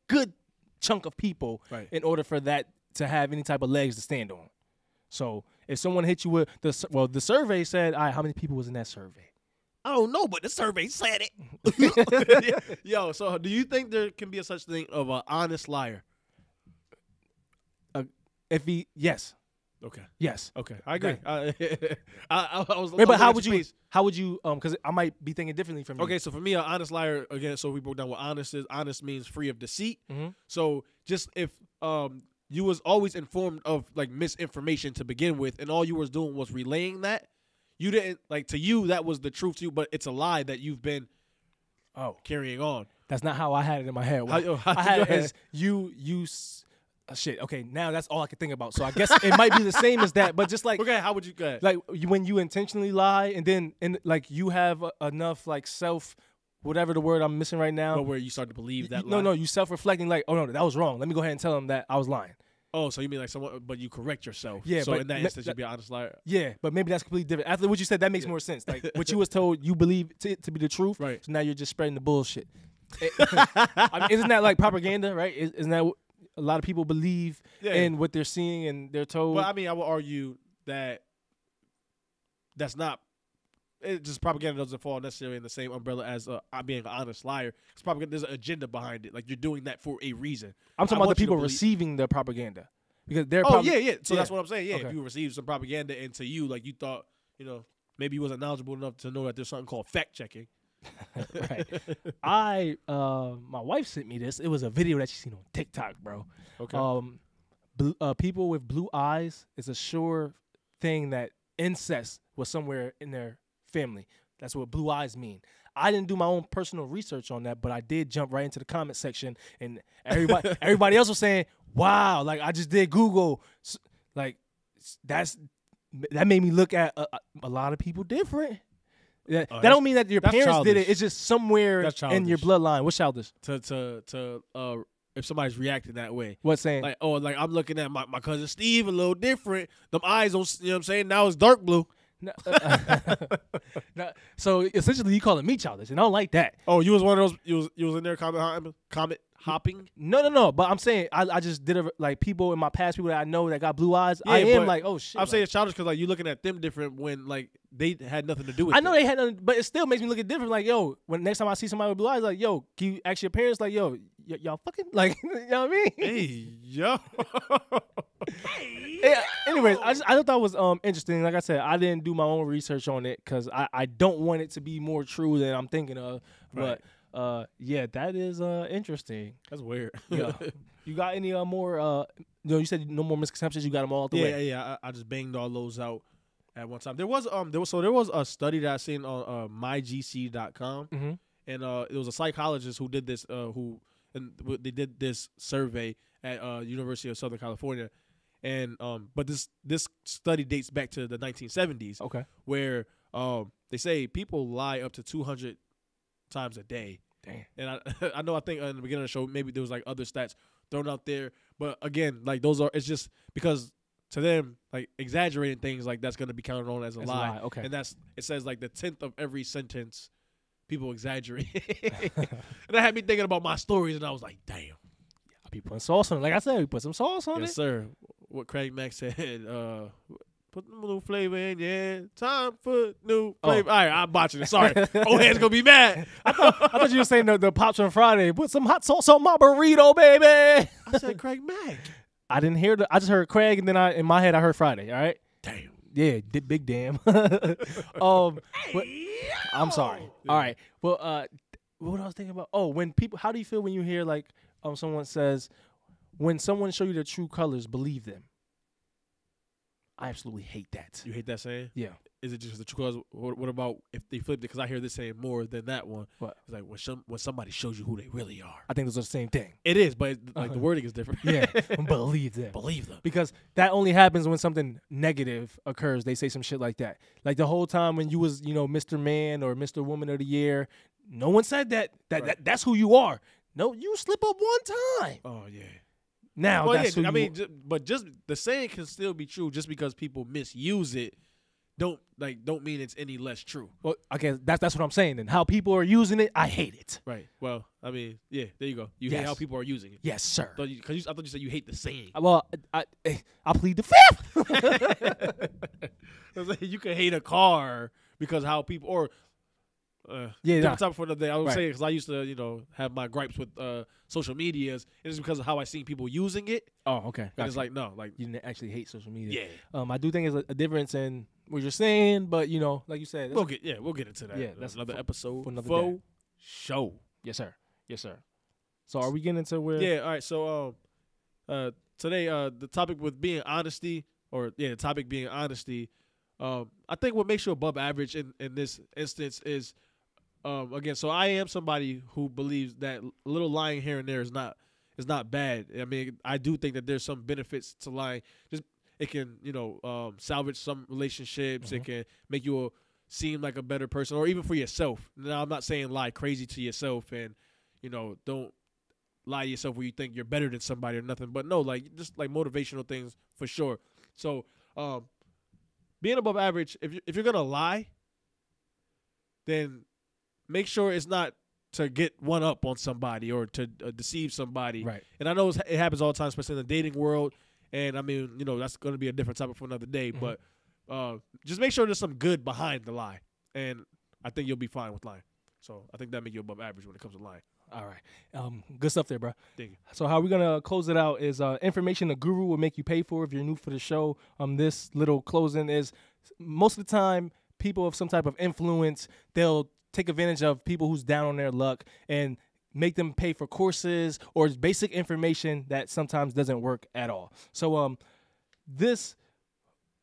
S3: good chunk of people in order for that to have any type of legs to stand on. So if someone hit you with the survey said, all right, how many people was in that survey?
S2: I don't know, but the survey said it. Yo, so do you think there can be a such thing of an honest liar?
S3: Yes.
S2: Okay.
S3: Yes.
S2: Okay. I agree.
S3: Okay.
S2: I was.
S3: Wait, but how would you? Because I might be thinking differently from you.
S2: Okay, so for me, an honest liar again. So we broke down what honest is. Honest means free of deceit. So just if you was always informed of like misinformation to begin with, and all you was doing was relaying that, you didn't like to you that was the truth to you, but it's a lie that you've been carrying on.
S3: That's not how I had it in my head.
S2: How
S3: I had it as shit. Okay, now that's all I can think about. So I guess it might be the same as that, but just like
S2: okay, how would you go ahead?
S3: Like when you intentionally lie, and then like you have enough like self. Whatever the word I'm missing right now.
S2: But where you start to believe that lie.
S3: No, you self-reflecting like, oh, no, that was wrong. Let me go ahead and tell them that I was lying.
S2: Oh, so you mean like someone, but you correct yourself.
S3: Yeah,
S2: so
S3: but
S2: in that instance, you'd be an honest liar.
S3: Yeah, but maybe that's completely different. After what you said, that makes more sense. Like what you was told you believe it to be the truth.
S2: Right.
S3: So now you're just spreading the bullshit. I mean, isn't that like propaganda, right? Isn't that what a lot of people believe in what they're seeing and they're told?
S2: Well, I mean, I would argue that that's not. It just propaganda doesn't fall necessarily in the same umbrella as being an honest liar. It's propaganda. There's an agenda behind it. Like you're doing that for a reason.
S3: I'm talking about the people receiving the propaganda because they're.
S2: Yeah. So that's what I'm saying. Yeah,
S3: okay.
S2: If you received some propaganda and to you, like you thought, maybe you wasn't knowledgeable enough to know that there's something called fact checking.
S3: Right. My wife sent me this. It was a video that she seen on TikTok, bro.
S2: Okay.
S3: People with blue eyes is a sure thing that incest was somewhere in their family. That's what blue eyes mean. I didn't do my own personal research on that, but I did jump right into the comment section, and everybody else was saying, "Wow!" Like I just did Google, like that made me look at a lot of people different. That don't mean that your parents
S2: childish.
S3: did it. It's just somewhere in your bloodline. What's childish?
S2: To if somebody's reacting that way.
S3: What's saying?
S2: Like, like I'm looking at my cousin Steve a little different. Them eyes don't, you know what I'm saying? Now it's dark blue.
S3: No, so essentially, you calling me childish, and I don't like that.
S2: Oh, you was one of those. You was in there comment hopping.
S3: No. But I'm saying I just did like people in my past, people that I know that got blue eyes. Yeah, I am like, oh shit.
S2: I'm saying it's childish because like you looking at them different when like they had nothing to do with.
S3: I know they had nothing, but it still makes me look at different. Like yo, when next time I see somebody with blue eyes, like yo, can you ask your parents? Like yo, y'all fucking like, you know what I mean?
S2: Hey yo.
S3: Yeah, anyways, I thought that was interesting. Like I said, I didn't do my own research on it because I don't want it to be more true than I'm thinking of.
S2: Right.
S3: Yeah, that is interesting.
S2: That's weird.
S3: Yeah. You got any more? You said no more misconceptions. You got them all out the way.
S2: Yeah. I just banged all those out at one time. There was a study that I seen on mygc.com, and it was a psychologist who did this. They did this survey at University of Southern California, and but this study dates back to the 1970s.
S3: Okay.
S2: Where they say people lie up to 200 times a day.
S3: Damn.
S2: And I think in the beginning of the show maybe there was like other stats thrown out there, but again, like it's just because to them, like exaggerating things like that's going to be counted on as a lie.
S3: Okay.
S2: And it says like the 10th of every sentence people exaggerate. And that had me thinking about my stories, and I was like, damn.
S3: I be putting sauce on it. Like I said, we put some sauce on it.
S2: Yes, sir. What Craig Mack said, put the new flavor in, yeah. Time for new flavor. All right, I'm botching it. Sorry. Old head's going to be mad.
S3: I thought you were saying the Pops on Friday. Put some hot sauce on my burrito, baby.
S2: I said Craig Mack.
S3: I didn't hear I just heard Craig, and then in my head I heard Friday. All right.
S2: Damn.
S3: Yeah, big damn. But, I'm sorry. All right. Well, what I was thinking about? Oh, when people, how do you feel when you hear like someone says, when someone show you their true colors, believe them? I absolutely hate that.
S2: You hate that saying?
S3: Yeah.
S2: Is it just the true colors? What about if they flipped it? Because I hear this saying more than that one.
S3: What?
S2: It's like when somebody shows you who they really are.
S3: I think those are the same thing.
S2: It is, but like the wording is different.
S3: Yeah. Believe them.
S2: Believe them.
S3: Because that only happens when something negative occurs. They say some shit like that. Like the whole time when you was, Mr. Man or Mr. Woman of the Year, no one said that. That's who you are. No, you slip up one time.
S2: Oh yeah.
S3: Now that's who you are.
S2: But just the saying can still be true. Just because people misuse it, don't mean it's any less true.
S3: Well, okay, that's what I'm saying. And how people are using it, I hate it.
S2: Right. Well, I mean, yeah. There you go. You hate how people are using it.
S3: Yes, sir.
S2: I thought you said you hate the saying.
S3: Well, I plead the fifth.
S2: You can hate a car because how people or. Different topic for another day. I was saying because I used to, have my gripes with social medias, and it's because of how I seen people using it.
S3: Oh, okay.
S2: And it's like no, like
S3: you didn't actually hate social media.
S2: Yeah.
S3: I do think there's a difference in what you're saying, but like you said,
S2: we'll get into that.
S3: Yeah, that's
S2: another episode
S3: for another day.
S2: Show.
S3: Yes, sir. Yes, sir. So are we getting into where?
S2: Yeah. All right. So today the topic with being honesty, the topic being honesty. I think what makes you above average in this instance is. Again, so I am somebody who believes that a little lying here and there is not bad. I mean, I do think that there's some benefits to lying. Just it can, salvage some relationships.
S3: Mm-hmm.
S2: It can make you seem like a better person, or even for yourself. Now, I'm not saying lie crazy to yourself and, don't lie to yourself where you think you're better than somebody or nothing. But no, just motivational things for sure. So, being above average, if you're gonna lie, then make sure it's not to get one up on somebody or to deceive somebody.
S3: Right.
S2: And I know it happens all the time, especially in the dating world. And I mean, that's going to be a different topic for another day.
S3: Mm-hmm.
S2: But just make sure there's some good behind the lie. And I think you'll be fine with lying. So I think that makes you above average when it comes to lying.
S3: All right. Good stuff there, bro.
S2: Thank you.
S3: So how we're going to close it out is information a guru will make you pay for if you're new for the show. This little closing is most of the time people of some type of influence, they'll take advantage of people who's down on their luck and make them pay for courses or basic information that sometimes doesn't work at all. So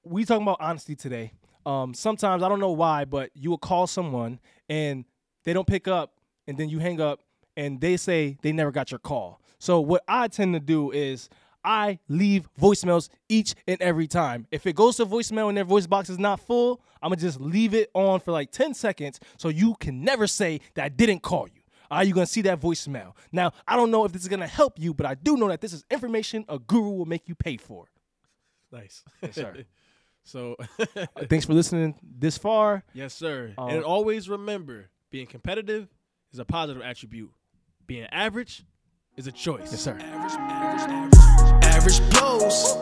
S3: we talking about honesty today. Sometimes, I don't know why, but you will call someone and they don't pick up and then you hang up and they say they never got your call. So what I tend to do is I leave voicemails each and every time. If it goes to voicemail and their voice box is not full, I'm going to just leave it on for like 10 seconds so you can never say that I didn't call you. You're going to see that voicemail. Now, I don't know if this is going to help you, but I do know that this is information a guru will make you pay for.
S2: Nice.
S3: Yes, sir.
S2: So
S3: thanks for listening this far.
S2: Yes, sir. And always remember, being competitive is a positive attribute. Being average is a choice.
S3: Yes, sir.
S1: Average blows.